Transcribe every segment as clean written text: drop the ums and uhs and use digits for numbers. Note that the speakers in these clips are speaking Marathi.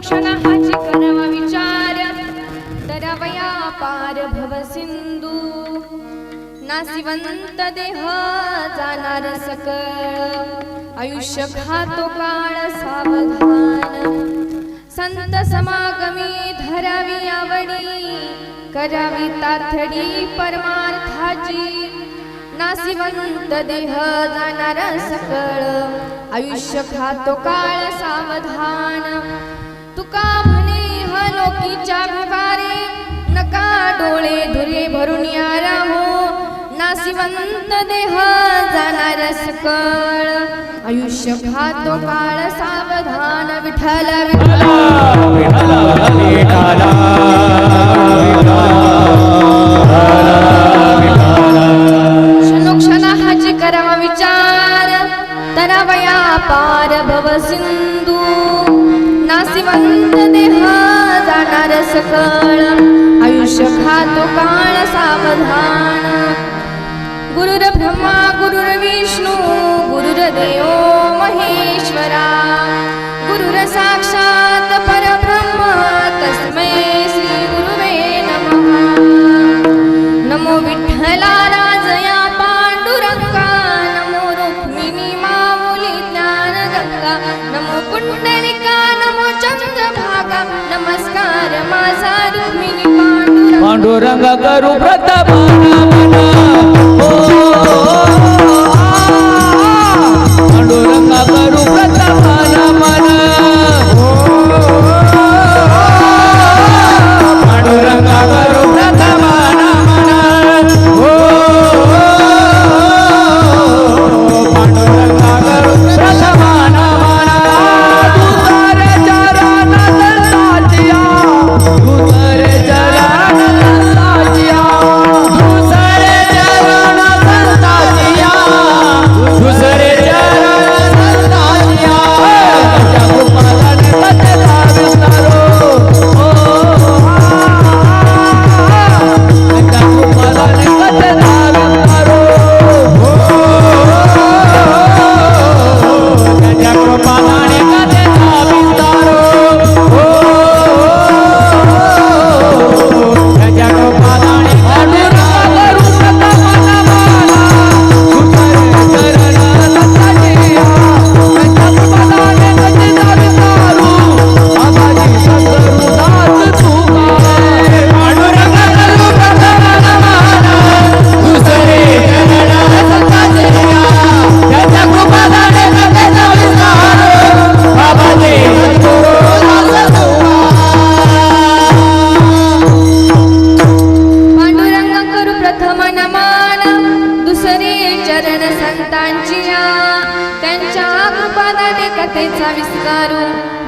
क्षणोक्षण हाची करावा विचार दरावया पार भव सिंधू नासिवंत देह जाणार सकळ आयुष्य खातो काळ सावधान संत समागमी धरावी आवडी करावी ताथडी परमार्थाची नासिवंत देह जाणार सकळ आयुष्य खातो काळ सावधान तुका म्हणे ह लोकीच्या व्यवहारे नका डोळे धुरे भरून या राहो नासिवंत देह जाणार सकळ आयुष्य खातो काळ सावधान विठ्ठल क्षणोक्षणा हाची करावा विचार तरावया पार भव सिंधू नासिवंत देह जाणार सकळ आयुष्य खातो काळ सावधान गुरुर ब्रह्मा गुरुर विष्णू गुरुर्देव महेश्वरा गुरुर साक्षात परब्रह्म तस्मै श्री गुरुवे नमः नमो विठ्ठला राजया पांडुरंगा नमो रुक्मिणी माऊली ज्ञानगंगा नमो पुंडलिका नमो चंद्रभागा नमस्कार माझा रुक्मिणी पांडुरंग करू प्रताप पांडुरंग करू प्रताप मन पांडुरंग करू प्रताप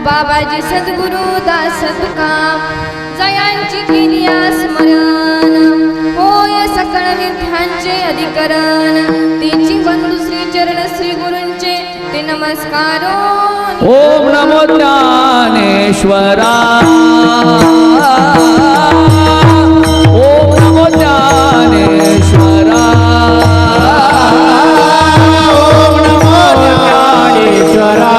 बाबाजी सद्गुरु दास तुका जयांची केली स्मरण होय सकळ विद्यांचे अधिकरण तिची बंधू श्री चरण श्री गुरूंचे ते नमस्कार ओम नमो ज्ञानेश्वरा ओम नमो ज्ञानेश्वरा ओम नमो ज्ञानेश्वरा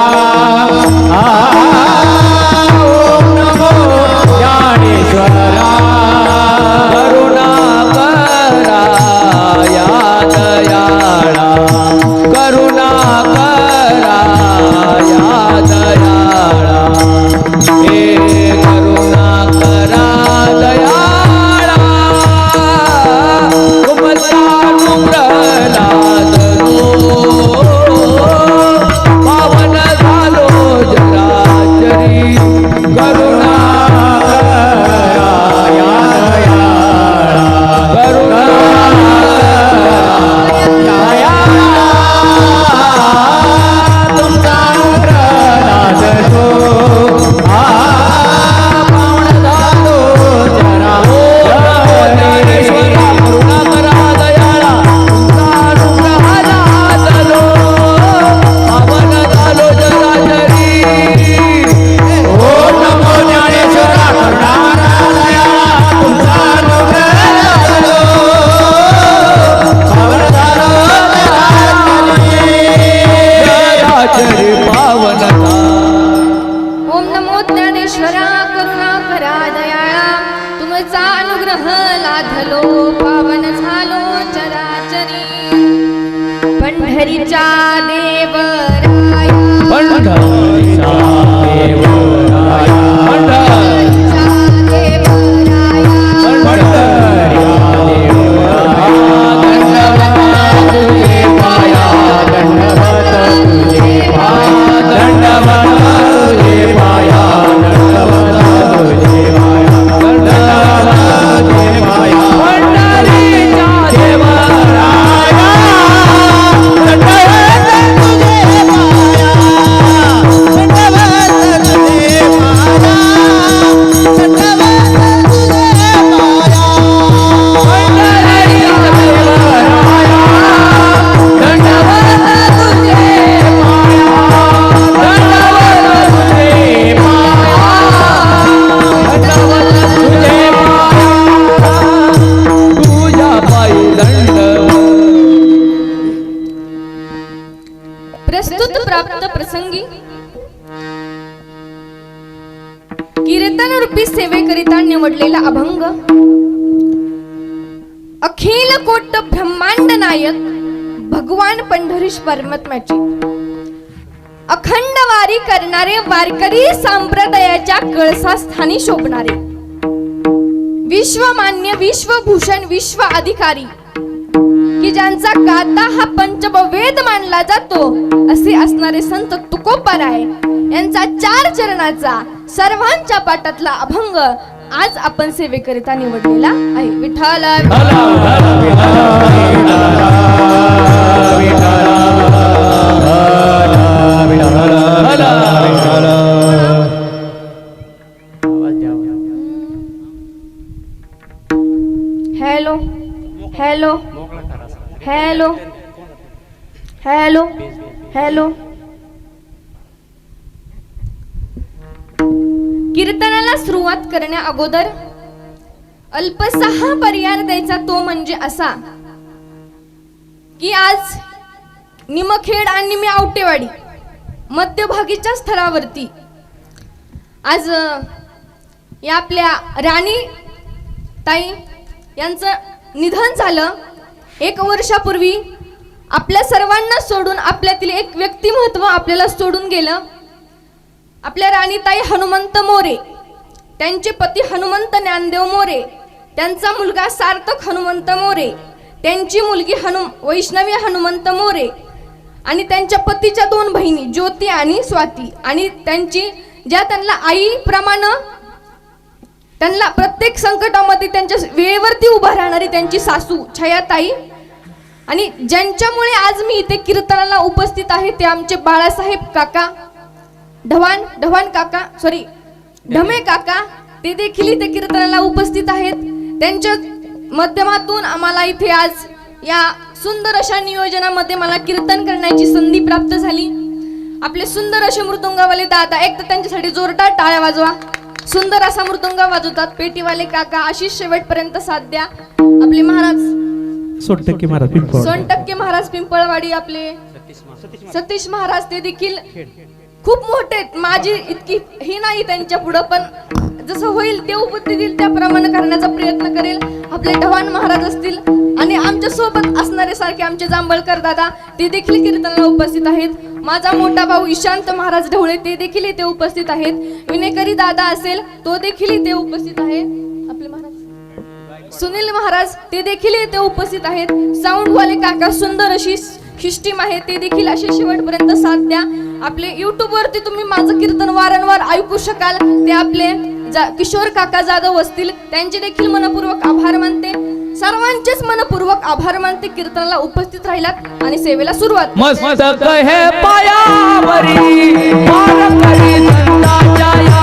करुणा करा ज्ञानेश्वरा करुणा करा दयाळा तुमचा अनुग्रह लाधलो पावन झालो चराचरी पंढरीच्या देवराया पंढरीचा देवराया पंढरीच्या देवराया प्रस्तुत प्राप्त प्रसंगी कीर्तन रूपी सेवेकरिता निवडलेला अभंग अखिल कोट ब्रह्मांड नायक भगवान पंढरीश परमात्म्याची अखंड वारी करणारे वारकरी संप्रदायाच्या कळसास्थानी शोभणारे विश्वमान्य विश्वभूषण विश्व अधिकारी की ज्यांचा गाथा हा पंचवेद मानला जातो असे असणारे संत तुकोबाराय यांचा 4 चरणाचा सर्वांच्या पाठातला अभंग आज आपण सेवेकरिता निवडलेला आहे. Vitthal hello hello hello hello hello कीर्तनाला सुरुवात करण्या अगोदर अल्पसा पर्याय द्यायचा तो म्हणजे असा की आज निमखेड आणि आवटेवाडी मध्यभागीच्या स्थळावरती आज या आपल्या राणी ताई यांचं निधन झालं. 1 वर्षापूर्वी आपल्या सर्वांना सोडून आपल्यातील एक व्यक्तिमत्व आपल्याला सोडून गेलं. आपल्या राणीताई हनुमंत मोरे, त्यांचे पती हनुमंत ज्ञानदेव मोरे, त्यांचा मुलगा सार्थक हनुमंत मोरे, त्यांची मुलगी वैष्णवी हनुमंत मोरे आणि त्यांच्या पतीच्या 2 बहिणी ज्योती आणि स्वाती आणि त्यांची ज्या त्यांना आईप्रमाणे त्यांना प्रत्येक संकटामध्ये त्यांच्या वेळेवरती उभा राहणारी त्यांची सासू छायाताई आणि ज्यांच्यामुळे आज मी इथे कीर्तनाला उपस्थित आहे ते आमचे बाळासाहेब काका ढवाण काका ढमे काका ते देखील इथे कीर्तनाला उपस्थित आहेत. त्यांच्या माध्यमातून आम्हाला इथे आज या सुंदर अशा नियोजनामध्ये मला कीर्तन करण्याची संधी प्राप्त झाली. आपले सुंदर असे मृदुंगावाले दादा, एक तर त्यांच्यासाठी जोरदार टाळ्या वाजवा. सुंदर असा मृदुंग वाजवतात. पेटीवाले काका, आशिष शेवटपर्यंत साथ द्या. आपले महाराज सोनटक्के महाराज पिंपळवाडी, आपले सतीश महाराज ते देखील खूप मोठे आहेत. माझी इतकी ही नाही त्यांच्या पुढं, पण जसं होईल ते उपस्थित देईल त्याप्रमाणे करण्याचा प्रयत्न करेल. आपले ढवाण महाराज असतील आणि आमच्या सोबत असणारे सारखे आमचे जांभळकर दादा ते देखील कीर्तनाला उपस्थित आहेत. माझा मोठा भाऊ ईशांत महाराज ढवळे ते देखील इथे उपस्थित आहेत. विनेकरी दादा असेल तो देखील इथे उपस्थित आहे. आपले महाराज सुनील महाराज ते देखील इथे उपस्थित आहेत. साऊंड वाले काका सुंदर अशी सिस्टीम आहे ते देखील अशी शेवटपर्यंत साथ द्या. आपले YouTube वरती तुम्ही माझं कीर्तन वारंवार ऐकू शकाल ते आपले किशोर काका जाधव असतील, त्यांचे देखील मनपूर्वक आभार मानते. सर्वांचेच मनपूर्वक आभार मानते. कीर्तनाला उपस्थित राहिलात आणि सेवेला सुरुवात. मस्तक हे पायावरी वारकरी संताच्या या,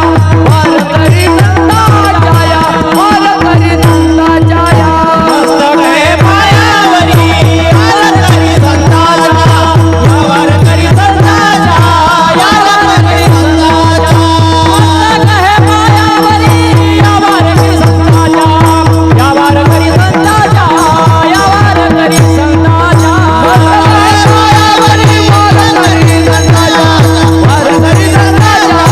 वारकरी संताच्या या, वारकरी संताच्या या. मस्तक हे पायावरी वारकरी संताच्या या, वारकरी संताच्या या, वारकरी संताच्या. मस्तक हे पायावरी या वारकरी संताच्या या, वारकरी संताच्या या, वारकरी संताच्या. मस्तक हे पायावरी वारकरी संताच्या, वारकरी संताच्या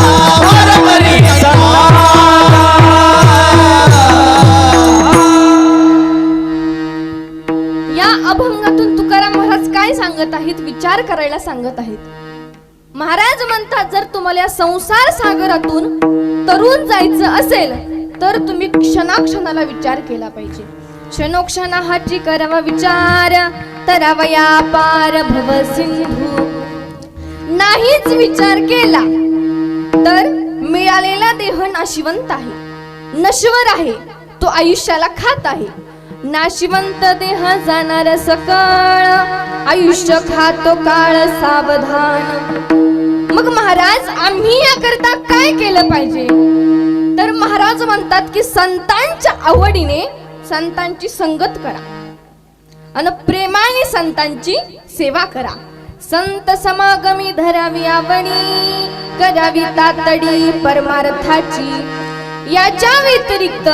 करायला सांगत आहेत. महाराज म्हणतात जर तुम्हाला या संसार सागरातून तरुण जायचं असेल तर तुम्ही क्षणाक्षणाला विचार केला पाहिजे. क्षणोक्षणाची करावा विचार, तरावया पार भव सिंधू. नाहीच विचार केला तर मिळालेला देह नाशिवंत आहे, नश्वर आहे, तो आयुष्याला खात आहे. नाशिवंत देह जाणार सकळ, आयुष्य खातो काळ सावधान. मग महाराज आम्ही याकरता काय केलं पाहिजे? तर महाराज म्हणतात की संतांच्या आवडीने संतांची संगत करा आणि प्रेमाने संतांची सेवा करा. संत समागमी धरावी आवडी, करावी तातडी परमार्थाची. याच्या व्यतिरिक्त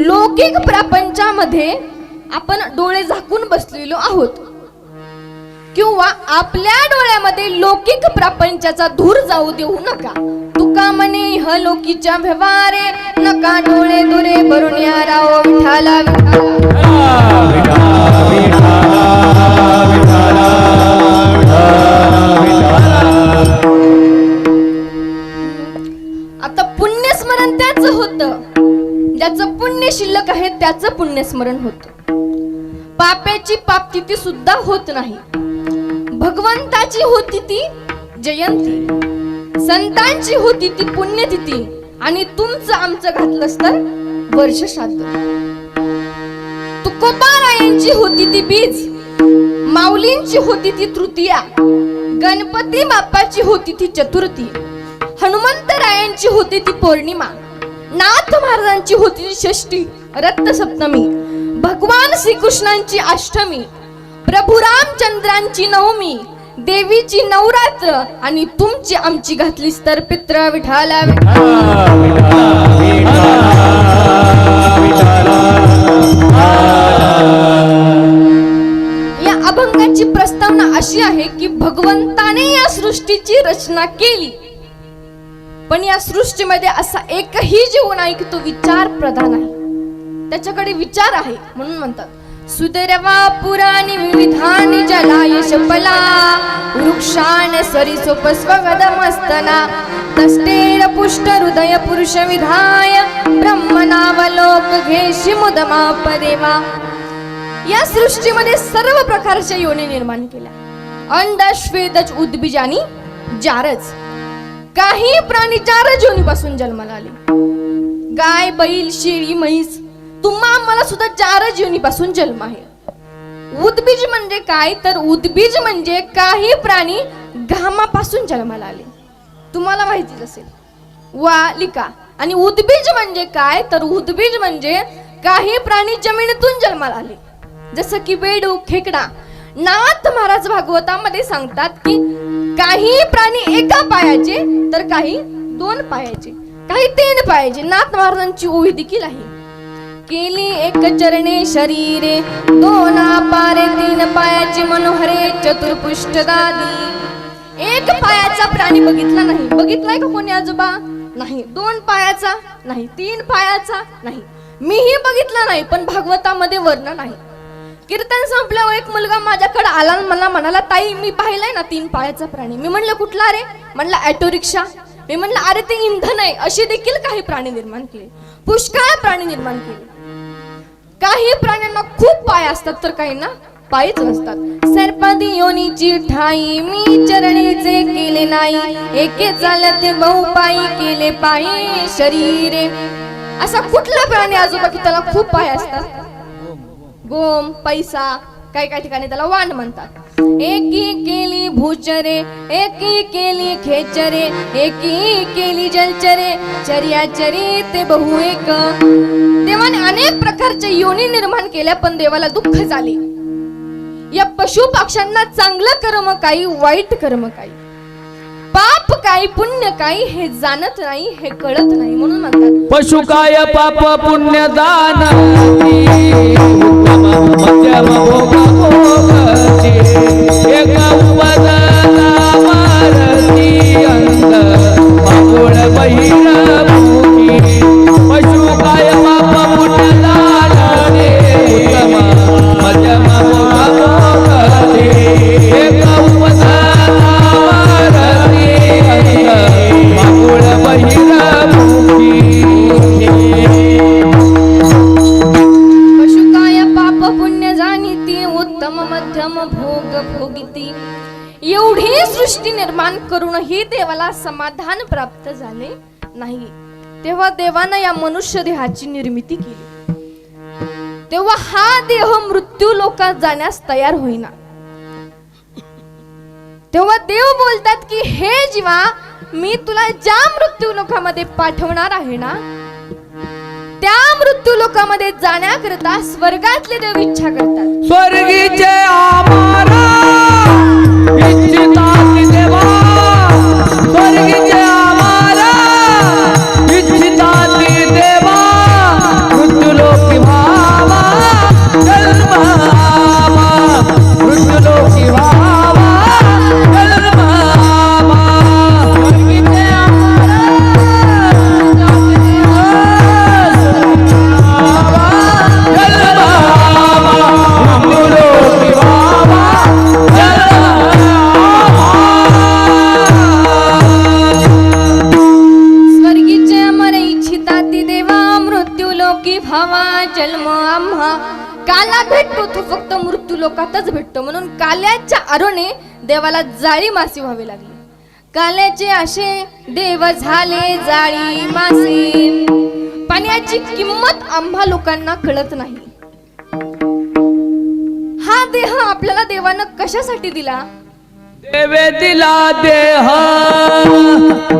लौकिक प्रपंचामध्ये आपण डोळे झाकून बसलेलो आहोत किंवा आपल्या डोळ्यामध्ये लौकिक प्रपंचाचा धूर जाऊ देऊ नका. तुका म्हणे ह लोकीच्या व्यवहारे, नका डोळे दुरे भरून या राव विठाला आता पुण्यस्मरण त्याच होतं ज्याचं पुण्य शिल्लक आहे, त्याचं पुण्यस्मरण होतं. पाप्याची पापतिथी सुद्धा होत नाही. भगवंताची होती ती जयंती, संतांची होती ती पुण्यतिथी, आणि तुमचं आमचं घातलंच तर वर्ष श्राद्ध. तुकोबारायांची होती ती बीज, माऊलींची होती ती तृतीया, गणपती बाप्पाची होती ती चतुर्थी, हनुमंतरायांची होती ती पौर्णिमा, नाथ महाराजांची होती ती षष्ठी रत्नसप्तमी, भगवान श्रीकृष्णांची अष्टमी, प्रभू रामचंद्रांची नवमी, देवीची नवरात्र, आणि तुमची आमची घातलीस तर पित्र विठाला. या अभंगाची प्रस्तावना अशी आहे की भगवंताने या सृष्टीची रचना केली, पण या सृष्टीमध्ये असा एकही जीव नाही की तो विचार प्रधान आहे, त्याच्याकडे विचार आहे. म्हणून म्हणतात सुदैरवा पुराणी विविधानि जलायश पला, वृक्षान सरिसोप स्वगद मस्तना, तस्तेर पुष्ट हृदय पुरुष विधाय, ब्रह्मनावलोक घेशी मुदमा पदेवा. या सृष्टीमध्ये सर्व प्रकारच्या योनी निर्माण केल्या. अंड श्वेदज उद्बीजानी जारज. काही प्राणी चारच योनीपासून जन्माला आले. गाय, बैल, शेळी, म्हैस, तुम्हा मला सुद्धा चारच योनीपासून जन्म आहे. उद्बीज म्हणजे काय? तर उद्बीज म्हणजे काही प्राणी घामापासून जन्माला आले. तुम्हाला माहितीच असेल वा लिका. आणि उद्बीज म्हणजे काय? तर उद्बीज म्हणजे काही प्राणी जमिनीतून जन्माला आले, जसं की बेडूक, खेकडा. नाथ महाराज भागवतामध्ये सांगतात की काही प्राणी एका पायाचे, तर काही 2 पायाचे, काही 3 पायाचे. नाथ महाराजांची ओवी देखील आहे. केली एक चरणे शरीरे, 2 पारे 3 पायाची मनोहरे, चतुर्पुष्ट दादी. 1 पायाचा प्राणी बघितला नाही. बघितलाय का कोणी आजोबा? नाही. 2 पायाचा नाही, 3 पायाचा नाही, मीही बघितला नाही, पण भागवतामध्ये वर्णन आहे. कीर्तन संपल्यावर एक मुलगा माझ्याकडे आला, मला म्हणाला ताई मी पाहिलाय ना 3 पायाचा प्राणी. मी म्हणलं कुठला रे? म्हणला ऑटो रिक्षा. मी म्हणलं अरे ते इंधन आहे. अशी देखील काही प्राणी निर्माण केले, पुष्कळ प्राणी निर्माण केले. काही प्राण्यांना खूप पाय असतात तर काहींना पायच नसतात. सर्पादी योनीची ठाई, मी चरणीचे केले नाही, एके चालते बहुपायी केले पायी शरीरे. असा कुठला प्राणी आजोबा की त्याला खूप पाय असतात? गोम, पैसा, काही काही ठिकाणी त्याला वाण म्हणतात. एकी केली भूचरे, एकी केली खेचरे, एकी केली जलचरे, चर्याचरी ते बहु एक. देवाने अनेक प्रकारच्या योनी निर्माण केल्या, पण देवाला दुःख झाले. या पशु पक्ष्यांना चांगलं कर्म काही, वाईट कर्म काही, पाप काय पुण्य काय हे जाणत नाही, हे कळत नाही. म्हणून म्हणतात पशु काय पाप पुण्य दान, मध्यम भोग भोगती, एक उपदना मारती अंध, पागोळ बहिर भूमी. पशु काय पाप पुण्य दान, उत्तम मध्यम भोग भोगती, एक सृष्टी निर्माण करूनही देवाला समाधान प्राप्त झाले नाही. तेव्हा देवानं या मनुष्य देहाची निर्मिती केली. तेव्हा हा देह मृत्यू लोकात जाण्यास तयार होईना. तेव्हा देव बोलतात की हे जीवा, मी तुला ज्या मृत्यू लोकामध्ये पाठवणार आहे ना, त्या मृत्यू लोकामध्ये जाण्याकरता स्वर्गातले देव इच्छा करतात. स्वर्गीचे आम्हाला इच्छितात देवा, स्वर्गीचे आम्हाला इच्छितात देवा, मृत्यूलोकी व्हावा जन्मावा, मृत्यूलोकी व्हावा जन्मावा. स्वर्गीचे आम्हाला जन्म आम्हा काला भेटतो, तो फक्त मृत्यू लोकातच भेटतो. म्हणून काल्याच्या आरोने देवाला जाळी मासी व्हावी लागली. काल्याचे असे देव झाले जाळी मासी. पाण्याची किंमत आम्हा लोकांना कळत नाही. हा देह आपल्याला देवानं कशासाठी दिला? देवे दिला देह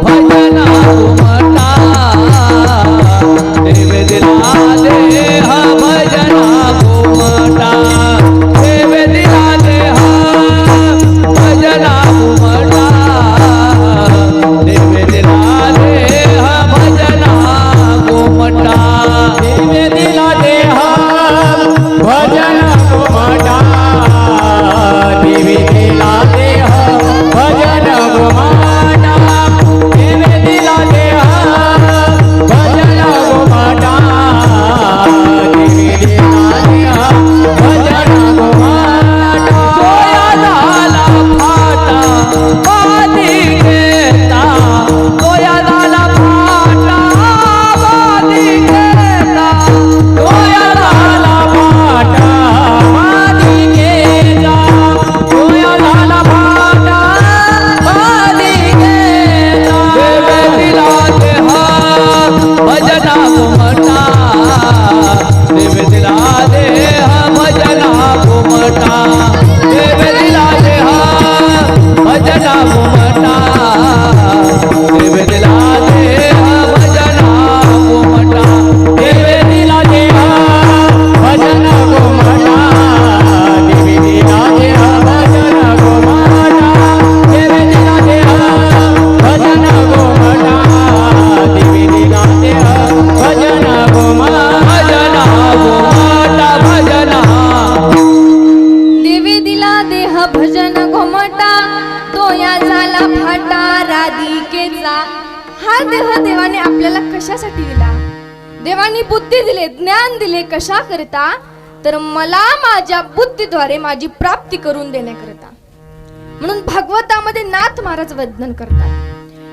भजना घुमटा, देवे दिला देह भजना घुमटा, देवे दिला देह भजना घुमटा, देवे दिला देह भजना घुमटा, देवे दिला देह भजना घुमटा, देवे दिला देह भजन घुमटा, देवे दिला देह भजन घुमटा, देवे दिला देह भजन घुमटा. सोया झाला फाटा बाधी घेता, सोया झाला फाटा बाधी घेता, सोया झाला फाटा बाधी घेता, सोया झाला फाटा बाधी घेता. देवे दिला देह भजना घुमटा, देवे दिला देह भजना घुमटा, देवे दिला देह भजना घुमटा, देवे दिला देह भजना घुमटा, देवे दिला देह भजना घुमटा, देवे दिला देह भजना घुमटा, देवे दिला देह भजना घुमटा, देवे दिला देह भजना घुमटा, भजना घुमटा, भजना. देवे दिला देह भजन घुमटा, तो या झाला फाटा राधिकेचा. हा देह देवाने आपल्याला कशासाठी दिला? देवाने बुद्धी दिले, ज्ञान दिले. कशा करता? तर मला माझ्या बुद्धीद्वारे माझी प्राप्ती करून देण्याकरता. म्हणून भागवतामध्ये नाथ महाराज वर्णन करतात,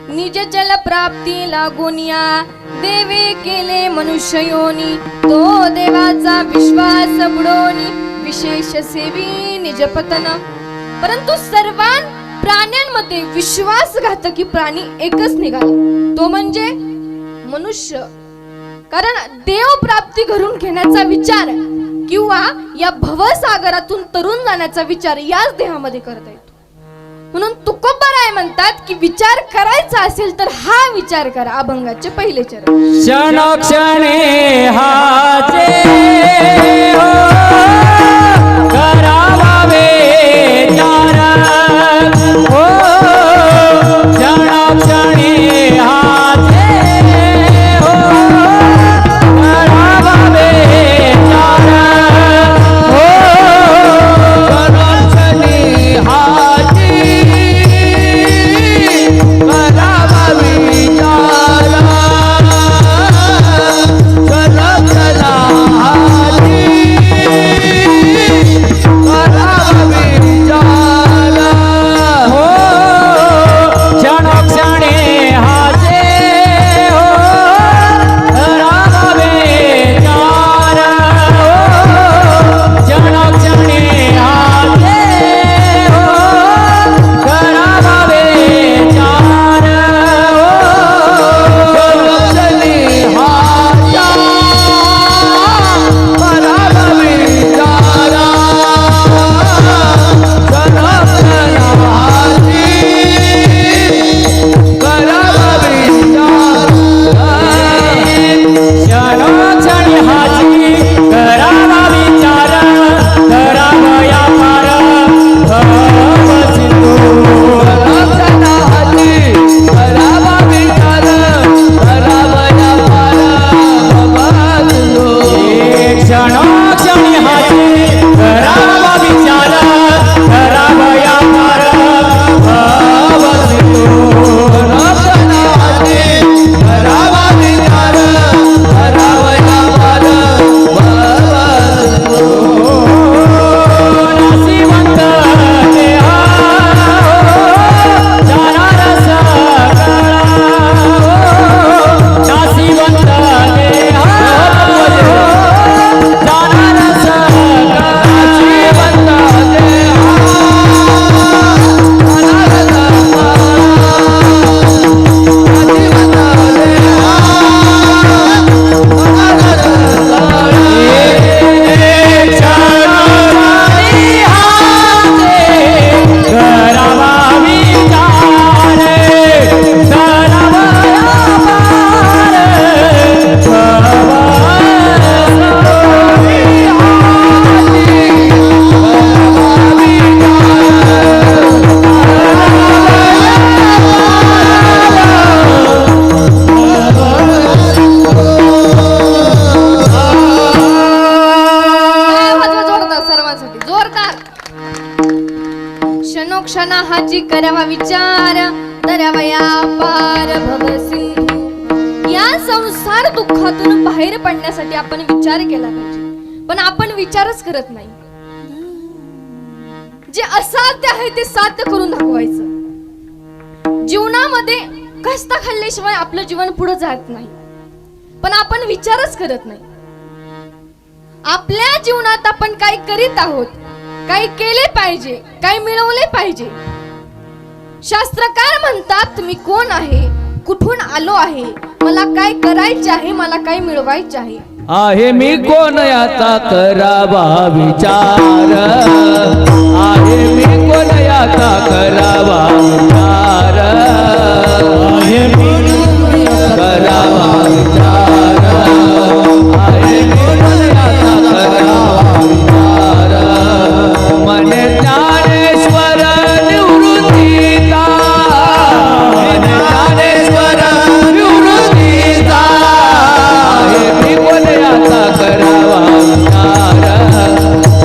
निज जल प्राप्ती लागोनिया देवे केले मनुष्य योनी, तो देवाचा विश्वास बुडोनी विशेष सेवी निजपतन. परंतु सर्वां प्राण्यांमध्ये विश्वासघातकी प्राणी एकच निघाला, तो म्हणजे मनुष्य. कारण देव प्राप्ती घडून घेण्याचा विचार किंवा या भवसागरातून तरुण जाण्याचा विचार याच देहामध्ये करता येतो. म्हणून तुकोबाराय म्हणतात की विचार करायचा असेल तर हा विचार करा. अभंगाचे पहिले चरण. क्षणक्षणे हाचे हो करावा विचार, हो क्षणक्षणे हाचे हो करावा विचार, हो क्षणक्षणे हाचे करावा विचार, चला चला हाची देहाची करावा विचार, तरावया पार भव सिंधू. या संसार दुःखातून बाहेर पडण्यासाठी आपण विचार केला पाहिजे, पण आपण विचारच करत नाही. जे असाध्य आहे ते साध्य करून दाखवायचं. जीवनामध्ये कष्ट खाल्ल्याशिवाय आपलं जीवन पुढे जात नाही, पण आपण विचारच करत नाही. आपल्या जीवनात आपण काय करीत आहोत, काय केले पाहिजे, काय मिळवले पाहिजे. शास्त्रकार म्हणतात मी कोण आहे, कुठून आलो आहे, मला काय करायचे आहे, मला काय मिळवायचे आहे. आहे मी कोण याचा करावा विचार, आहे मी कोण याचा करावा विचार, आहे मी करावा विचार, आहे मी कोण याचा करावा विचार. मन ज्ञानेश्वर निवृत्तीचा, मन ज्ञानेश्वर निवृत्तीचा, आहे मी कोण याचा करावा विचार,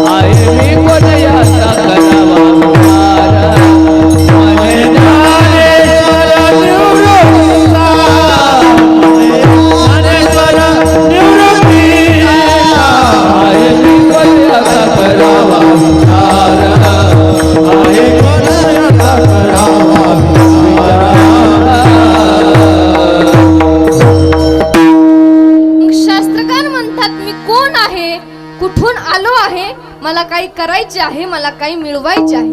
आहे मी कोण याचा करावा विचार. मन ज्ञानेश्वर निवृत्तीचा, ज्ञानेश्वर निवृत्तीचा, आहे मी कोण याचा करावा विचार, आहे कोण याचा करावा मग शास्त्रकार म्हणतात मी कोण आहे, कुठून आलो आहे, मला काय करायचे आहे, मला काय मिळवायचे आहे.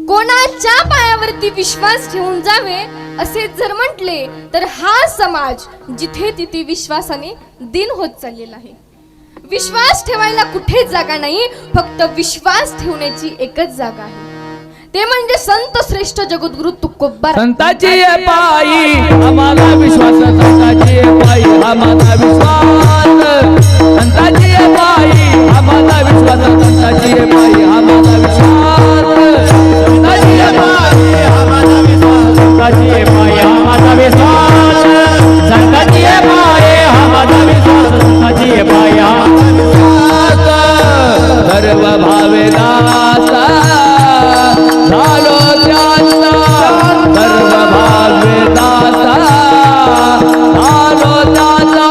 कोणाच्या पायावरती विश्वास ठेवून जावे असे जर म्हटले तर हा समाज जिथे तिथे विश्वासाने दिन होत चाललेला आहे. विश्वास ठेवायला कुठेच जागा नाही, फक्त विश्वास ठेवण्याची एकच जागा आहे, ते म्हणजे संत श्रेष्ठ जगद्गुरु तुकोबा. संताची पायी आम्हाला विश्वास, संताची पायी आम्हाला विश्वास, संताची पायी आम्हाला विश्वास, संताची पायी आम्हाला विश्वास, संताची पायी आम्हाला विश्वास, संताची पायी आम्हाला विश्वास, संताची पायी आम्हाला विश्वास, संताची पायी आम्हाला विश्वास. सर्व भावे दासा झालो त्यांचा, सर्व भावे दासा झालो त्यांचा,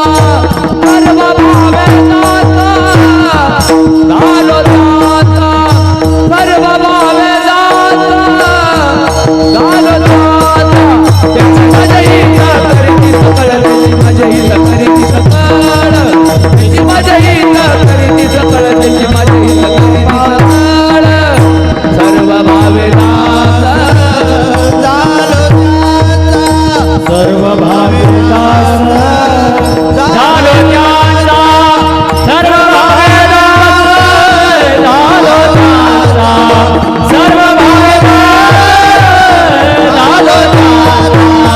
सर्व भावे दासा झालो त्यांचा, सर्व भावे दासा झालो त्यांचा. त्याची माझ्या हिता करीती सकळ, त्याची माझ्या हिता करीती सकळ, त्याची माझ्या हिता करीती सकळ, त्याची माझ्या हिता करीती सकळ. सर्व भावे दास सर्व भावे दास झालो त्यांचा, सर्व भावे दास झालो त्यांचा, सर्व भावे दास झालो त्यांचा.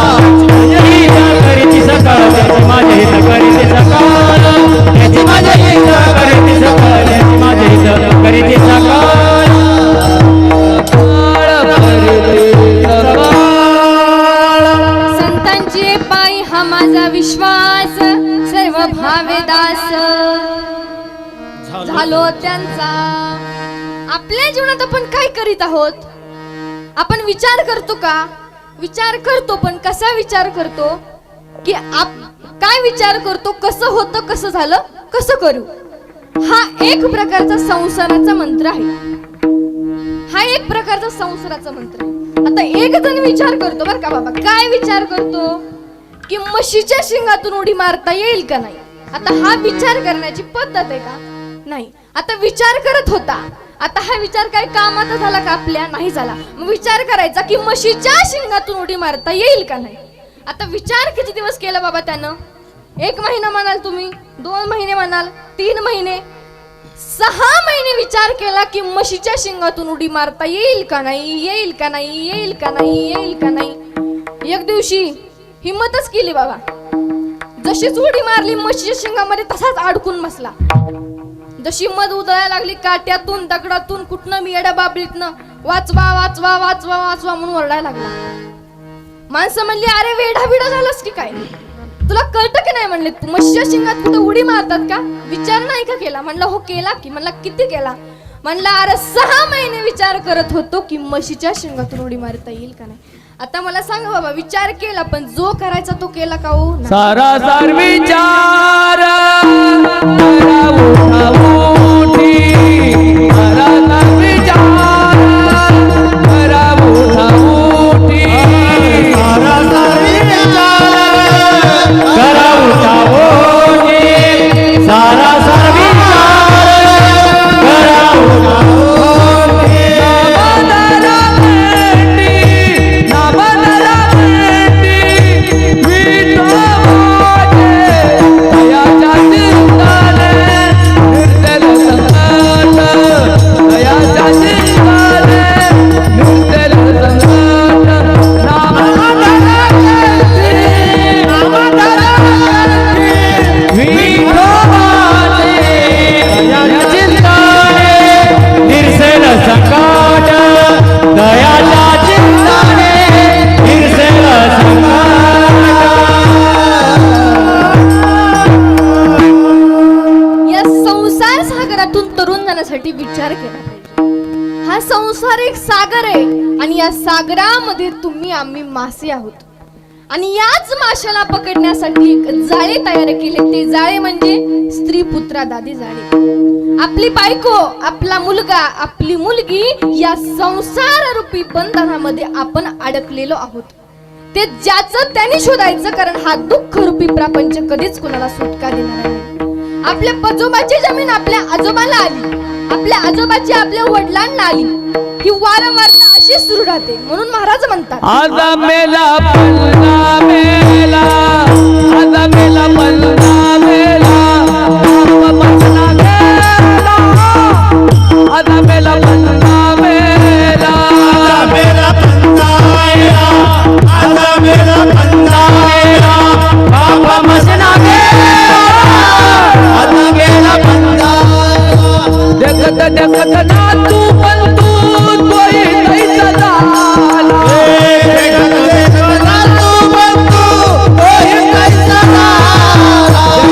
करीती सकाळ, त्याची माझ्या हित करीती सकाळ, त्याची माझ्या हित करीती सकाळ, त्याची माझ्या हित करीती सकाळ. संतांची पायी हा माझा विश्वास, सर्व भावे दास झालो त्यांचा. आपल्या जीवनात आपण काय करीत आहोत, आपण विचार करतो का? विचार करतो, पण कसा विचार करतो, की काय विचार करतो, कसं होतं, कसं झालं, कसं करू. हा एक प्रकारचा संसाराचा मंत्र आहे, हा एक प्रकारचा संसाराचा मंत्र आहे. आता एक जण विचार करतो बरं का बाबा, काय विचार करतो, की म्हशीच्या शिंगातून उडी मारता येईल का नाही. आता हा विचार करण्याची पद्धत आहे का? नाही. आता विचार करत होता, आता हा विचार काय कामाचा झाला का आपल्या? नाही झाला. मग विचार करायचा की म्हशीच्या शिंगातून उडी मारता येईल का नाही. आता विचार किती दिवस केला बाबा त्यानं? 1 महिना म्हणाल तुम्ही, 2 महिने म्हणाल, 3 महिने, 6 महिने विचार केला की म्हशीच्या शिंगातून उडी मारता येईल का नाही, येईल का नाही, येईल का नाही, येईल का नाही. एक दिवशी हिम्मतच केली बाबा, जशीच उडी मारली म्हशीच्या शिंगामध्ये तसाच अडकून बसला. जशी मध उधळायला लागली, काट्यातून दगडातून कुठनं मी येड्या बाबळीतनं वाचवा वाचवा वाचवा वाचवा म्हणून ओरडायला लागला. माणसं म्हणली अरे वेढा बिडा झालास की काय, तुला कळतं की नाही. म्हणले म्हशीच्या शिंगात कुठं उडी मारतात का, विचार नाही का केला. म्हणलं हो केला की. म्हणला किती केला. म्हणला अरे 6 महिने विचार करत होतो की म्हशीच्या शेंगातून उडी मारता येईल का नाही. आता मला सांगा बाबा, विचार केला पण जो करायचा तो केला का हो? नाही. सारा सार विचार करा उठा उठी, सारा सार विचार करा उठा उठी, सारा सार विचार करा उठा उठी, सारा सार विचार करा उठा उठी. नामदरा भेटी, नामदरा भेटी, विठोबाचे दयाच्या चिंताने, निर्जल संकट दयाच्या चिंताने, निर्जल संकट. नामदरा भेटी, नामदरा भेटी, विठोबाचे दयाच्या चिंताने, निर्जल संकट दयाच्या चिंताने, निर्जल संकट. या संसार सागरातून तरुण जाण्यासाठी विचार केला पाहिजे. हा संसार एक सागर आहे आणि या सागरामध्ये तुम्ही आम्ही मासे आहोत आणि याच माशाला पकडण्यासाठी एक जाळे तयार केले. ते जाळे म्हणजे स्त्री पुत्रा दादी जाळे. आपली बायको, आपला मुलगा, आपली मुलगी या संसार रूपी बंधनामध्ये आपण अडकलेलो आहोत. ते ज्याचं त्याने शोधायचं, कारण हा दुःख रूपी प्रपंच कधीच कुणाला सुटका देणार नाही. आपल्या आजोबाची जमीन आपल्या आजोबाला आली, आपल्या आजोबाची आपल्या वडिलांना आली, ही वारंवार अशी सुरू राहते. म्हणून महाराज म्हणतात आजा मेला पल्ला मेला, आजा मेला पल्ला मेला, बाप मसना गेला, आजा मेला पल्ला मेला, आजा मेला पल्ला मेला, आजा मेला पल्ला मेला, बाप मसना गेला, आजा मेला पल्ला. देखत देखत ना तू पण तू तोही कैसा झाला, देखत देखत ना तू पण तू तोही कैसा झाला,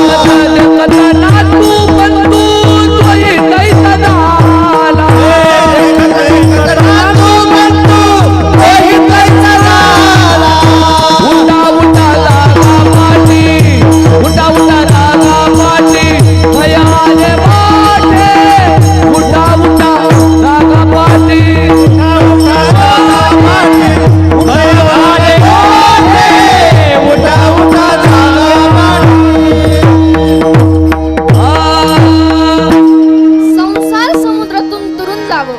देखत देखत ना तू पण तू तोही कैसा झाला, देखत देखत ना तू पण तू तोही कैसा झाला. उठा उठा लागा पाठी, उठा उठा लागा पाठी, भयाले वाटे, उठा उठा लागा पाठी, उठा उठा लागा पाठी, भयाले वाटे, उठा उठा लागा पाठी. संसार समुद्रातून दुरून जावं.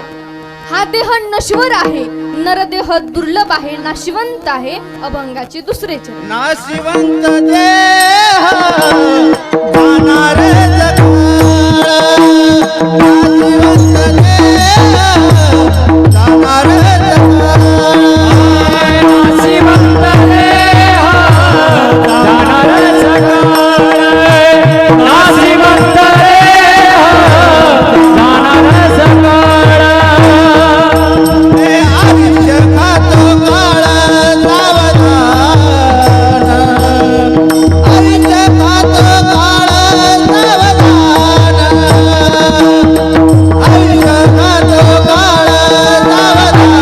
हा देह नश्वर आहे, नरदेह दुर्लभ आहे, नाशिवंत आहे, अभंगाचे दुसरे चरण. नाशिवंत देह जाणार जगाळ, नाशिवंत देह जाणार जगाळ, नाशिवंत देह जाणार जगाळ, नाशिवंत देह जाणार जगाळ. हे आयुष्य खातो काळ सावधान, आयुष्य खातो काळ सावधान, आयुष्य खातो काळ सावधान,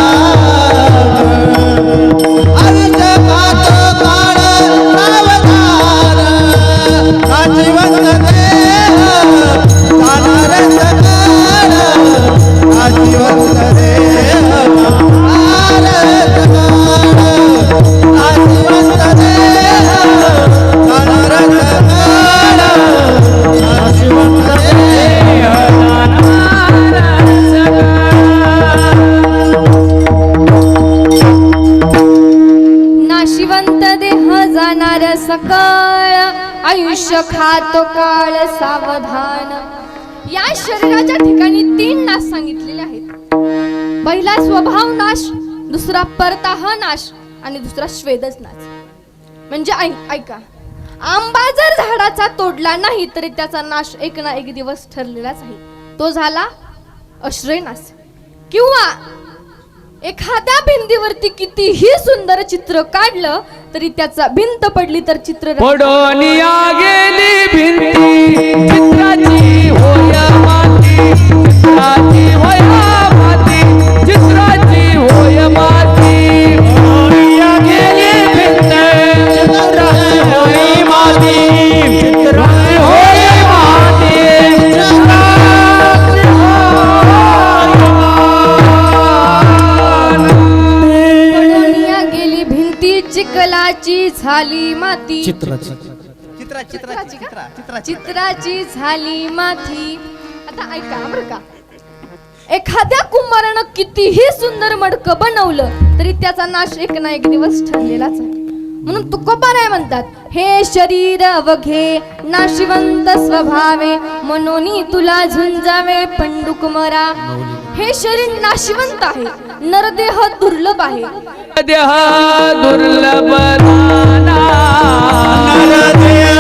आयुष्य खातो काळ सावधान. नाशिवंत देह जाणार जगाळ, नाशिवंत देह जाणार जगाळ, नाशिवंत देह जाणार जगाळ, नाशिवंत देह जाणार जगाळ. नाशिवंत देह जाणार सकाळ, आयुष्य खातो काळ सावधान. या शरीराच्या ठिकाणी 3 नाश सांगितलेले आहेत. पहिला स्वभाव नाश, दुसरा परताह नाश आणि दुसरा श्वेदच नाश. म्हणजे ऐका, आंबा जर झाडाचा तोडला नाही तरी त्याचा नाश एक ना एक दिवस ठरलेलाच आहे. तो झाला अश्रय नाश. किंवा एखाद्या भिंतीवरती कितीही सुंदर चित्र काढलं तरी त्याचा भिंत पडली तर चित्र पडोनिया गेली भिंती चित्राची होय माती, चित्राची माती चित्राची चित्राची झाली माती. आता ऐका बरं का, एखाद्या कुंभारानं कितीही सुंदर मडकं बनवलं तरी त्याचा नाश एक ना एक दिवस ठरलेलाच आहे. म्हणून तुकोबाराय म्हणतात, हे शरीर अवघे नाशिवंत स्वभावे मनोनी तुला झुंजावे पंडुक मरा. हे शरीर नाशिवंत आहे, नरदेह दुर्लभ आहे. देह दुर्लभ नाना, नरदेह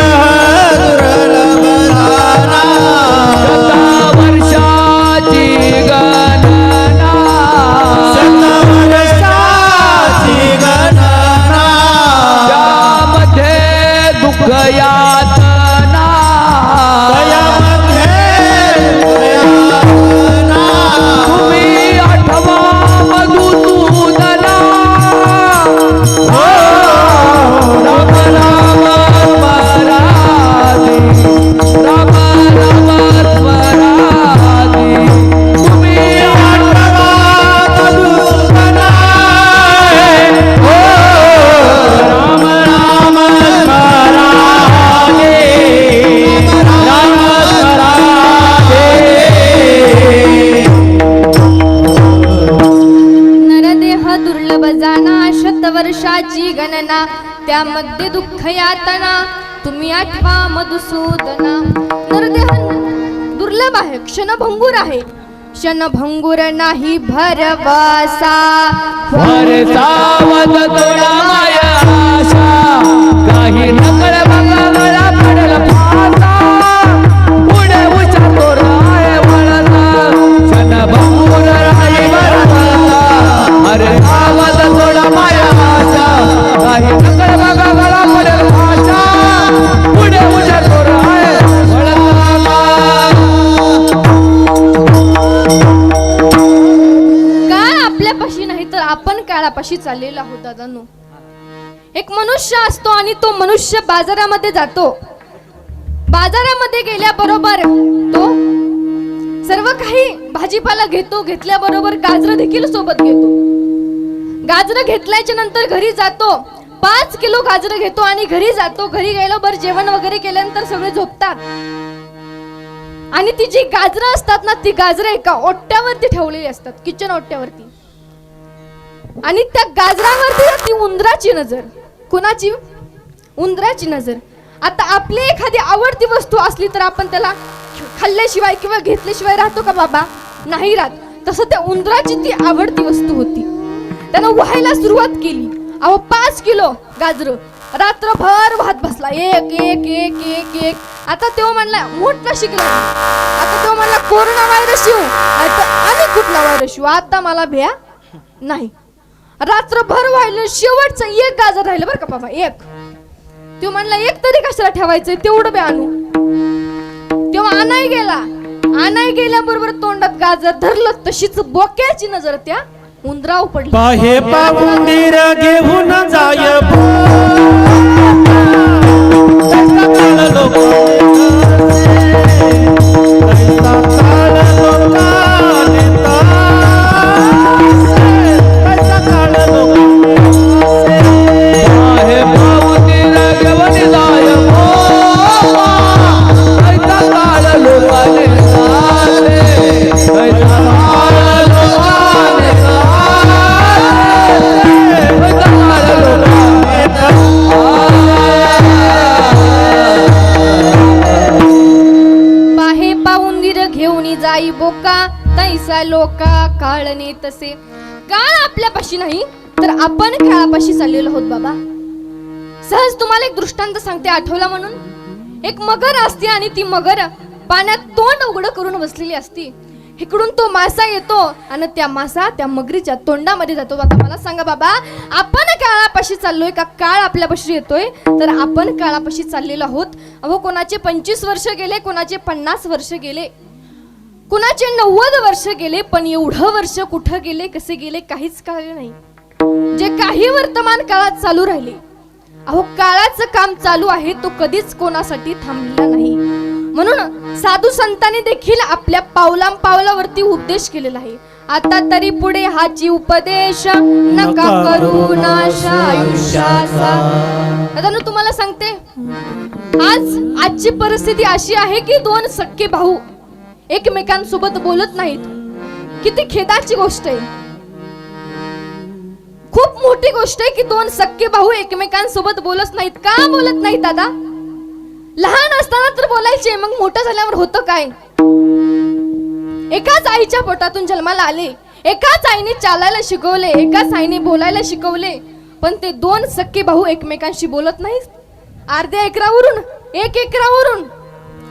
दुर्लभ नाना, वर्षाची गणना, वर्षाची गणना, त्यामध्ये दुःख यातना, त्यामध्ये तुम्ही आठवा मधुसूदना. राम राम स्मरादी, राम राम स्मरादी, तुम्ही आठवा मधुसूदना. राम राम स्मरादी, राम नरदेह दुर्लभ जाना, शतवर्षाची गणना, त्यामध्ये दुःख यातना, तुम्ही आठवा मधुसूदना. नरदेह दुर्लभ आहे, क्षणभंगूर आहे, क्षणभंगूर नाही भरवसा. सावध थोडा माया आशा, काही नकळ बघा पडेल फासा, पुढे उचारतो राय वळता, क्षणभंगूर राही भरवसा. अरे सावध थोडा माया आशा, काही नकळ बघा पडेल फासा, पुढे उचारतो राय वळता. काळ आपल्यापाशी नाही तर आपण काळापाशी चाललेलो आहोत दादांनो. एक मनुष्य असतो आणि तो मनुष्य बाजारामध्ये जातो. बाजारामध्ये गेल्याबरोबर तो सर्व काही भाजीपाला घेतो, घेतल्याबरोबर गाजर देखील सोबत घेतो. गाजर घेतल्याच्या नंतर घरी जातो, 5 किलो गाजर घेतो आणि घरी जातो. घरी गेल्यावर जेवण वगैरे केल्यानंतर सगळे झोपतात आणि ती जी गाजरं असतात ना, ती गाजरं एका ओट्यावरती ठेवलेली असतात, किचन ओट्यावरती. आणि त्या गाजरावरती ती उंदराची नजर. कुणाची? उंदराची नजर. आता आपली एखादी आवडती वस्तू असली तर आपण त्याला खाल्ल्याशिवाय किंवा घेतल्याशिवाय राहतो का बाबा? नाही राहत. तसं त्या उंदराची ती आवडती वस्तू होती. त्यानं व्हायला सुरुवात केली. अहो 5 किलो गाजर रात्रभर वाहत बसला, एक एक एक एक एक. आता तेव्हा म्हणला मोठा शिकला. आता तेव्हा म्हणला कोरोना व्हायरस येऊ, आणि कुठला व्हायरस येऊ, आता मला भ्या नाही. रात्रभर व्हायला शेवटचं एक गाजर राहिलं बरं का बाबा, एक. तो म्हणला एक तरी कशाला ठेवायचंय, तेवढं बी आणू. तेव्हा आणाय गेल्याबरोबर तोंडात गाजर धरलं, तशीच बोक्याची नजर त्या उंदरावर पडली. पाहे पाउंडीर घेऊन जाय जाई बोका तैसा लोका काळने तसे. काळ आपल्यापाशी नाही तर आपण काळापाशी चाललेलो आहोत बाबा. सहज तुम्हाला एक दृष्टांत सांगते, आठवला म्हणून. एक मगर असते आणि ती मगर पाण्यात तोंड उघडं करून बसलेली असती. इकडून तो मासा येतो आणि त्या मासा त्या मगरीच्या तोंडामध्ये जातो. आता मला सांगा बाबा, आपण काळापाशी चाललोय का काळ आपल्यापाशी येतोय? तर आपण काळापाशी चाललेलो आहोत. अहो कोणाचे 25 वर्ष गेले, कोणाचे 50 वर्ष गेले, कुणाचे 90 वर्ष गेले, पण एवढं वर्ष कुठं गेले, कसे गेले, काहीच कळले नाही. जे काही वर्तमान काळात चालू राहिले, अहो काळाचं काम चालू आहे, तो कधीच कोणासाठी थांबलेला नाही. म्हणून साधू संतांनी देखील आपल्या पावलावरती उपदेश केलेला आहे. आता तरी पुढे हाची उपदेश नका करू नाश आयुष्याचा. दादा तुम्हाला सांगते, आजची परिस्थिती अशी आहे की दोन सख्खे भाऊ एकमेकांसोबत बोलत नाहीत. किती खेदाची गोष्ट आहे, खूप मोठी गोष्ट आहे की दोन सख्खे भाऊ एकमेकांसोबत बोलत नाहीत. का बोलत नाहीत दादा? लहान असताना तर बोलायचे, मग मोठं झाल्यावर होतं काय? एकाच आईच्या पोटातून जन्माला आले, एकाच आईने चालायला शिकवले, एकाच आईने बोलायला शिकवले, पण ते दोन सख्खे भाऊ एकमेकांशी बोलत नाहीत. अर्ध्या एकरावरून, 1 एकरावरून.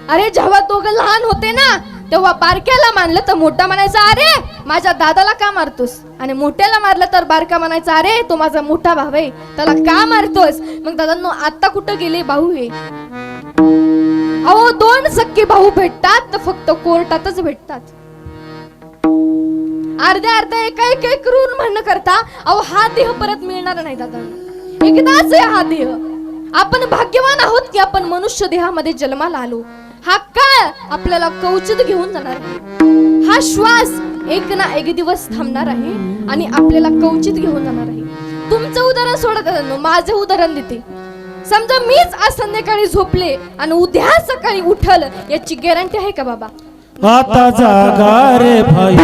अरे जेव्हा दोघं लहान होते ना, तेव्हा बारक्याला मानलं तर मोठा म्हणायचा अरे माझ्या दादाला का मारतोस, आणि मोठ्याला मारलं तर बारका म्हणायचा अरे तो माझा मोठा भाऊ आहे त्याला का मारतोस. मग दादांनो आता कुठं गेले भाऊ हे? अहो दोन सख्खे भाऊ भेटतात तर फक्त कोर्टातच भेटतात. अर्ध्या एका करून म्हणणं करता. अहो हा देह परत मिळणार नाही दादा, एकदाच आहे हा देह. आपण भाग्यवान आहोत की आपण मनुष्य देहामध्ये जन्माला आलो. हा काळ आपल्याला कवचित घेऊन जाणार आहे. हा श्वास एक ना एक दिवस थांबणार आहे आणि आपल्याला कवचित घेऊन जाणार आहे. तुमचं उदाहरण सोडा दादा, माझं उदाहरण देते. समजा मीच आज संध्याकाळी झोपले आणि उद्या सकाळी उठल, याची गॅरंटी आहे का बाबा? आता जागा रे भाई,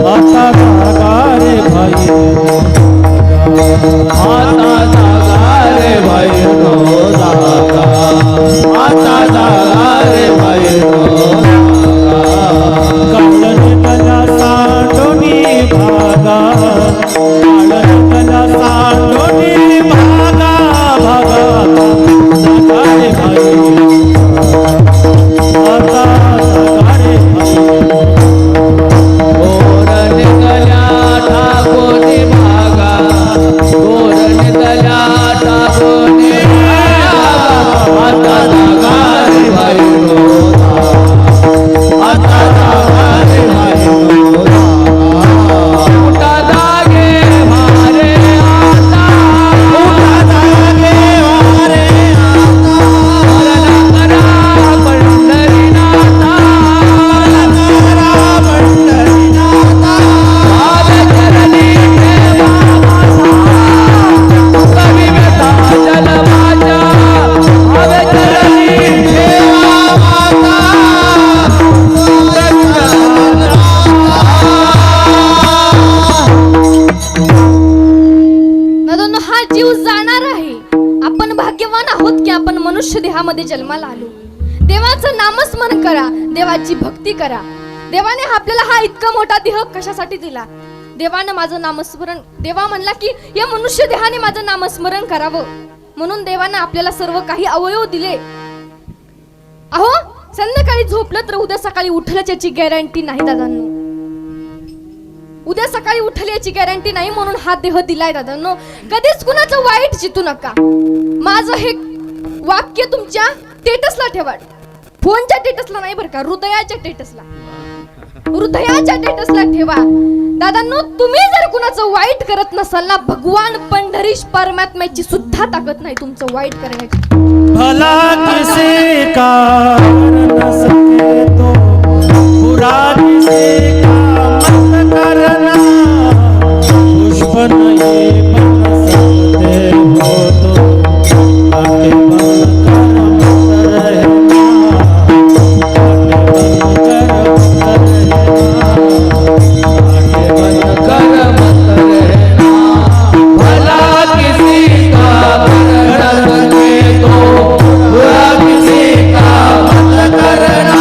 आता जागा रे भाई, आता जागा रे भाई रो जागा, आता जागा रे भाई रो काळन कला सांडोनी भागा, काळन कला सांडोनी भागा भागा, जागा रे भाई आता जागा रे भाई. गोरन गल्या ठाकोनी भागा, गोरन गल्या ठाकोनी आता जागा रे भाई रो आता जागा रे भाई रो उठा जागे मारे आता, उठा जागे मारे आता, करा पंढरीनाथा, करा पंढरीनाथा, आवे चरणी ठेवा माझा, कवी व्यथा जल माझ्या, आवे चरणी ठेवा माझा. दादांनो हा जीव जाणार आहे. आपण भाग्यवान आहोत की आपण मनुष्य देहामध्ये जन्माला आलो. देवाचं नामस्मरण करा, देवाची भक्ती करा. देवाने आपल्याला हा इतका मोठा देह कशासाठी दिला? देवानं माझं नामस्मरण, देवा म्हणला की या मनुष्य देहाने माझं नामस्मरण करावं, म्हणून देवानं आपल्याला सर्व काही अवयव दिले. अहो संध्याकाळी झोपलं तर उद्या सकाळी उठल्याची याची गॅरंटी नाही दादांनो. उद्या सकाळी उठल याची गॅरंटी नाही, म्हणून हा देह दिलाय दादांनो. कधीच कुणाचं वाईट चितू नका. माझं हे वाक्य तुमच्या स्टेटसला ठेवा, फोनच्या स्टेटसला नाही बरं का, हृदयाच्या स्टेटसला, हृदयाच्या स्टेटसला ठेवा. दादांनो तुम्ही जर कुणाचं वाईट करत नसाल ना, भगवान पंढरीश परमात्म्याची सुद्धा ताकद नाही तुमचं वाईट करण्याची. भला किसी का न सके तो बुरा किसी का मत करना, पुष्प नहीं बन सकते हो तो आगे बनकर मत रहना, आगे बनकर मत रहना, भला किसी का न सके तो बुरा किसी का मत करना,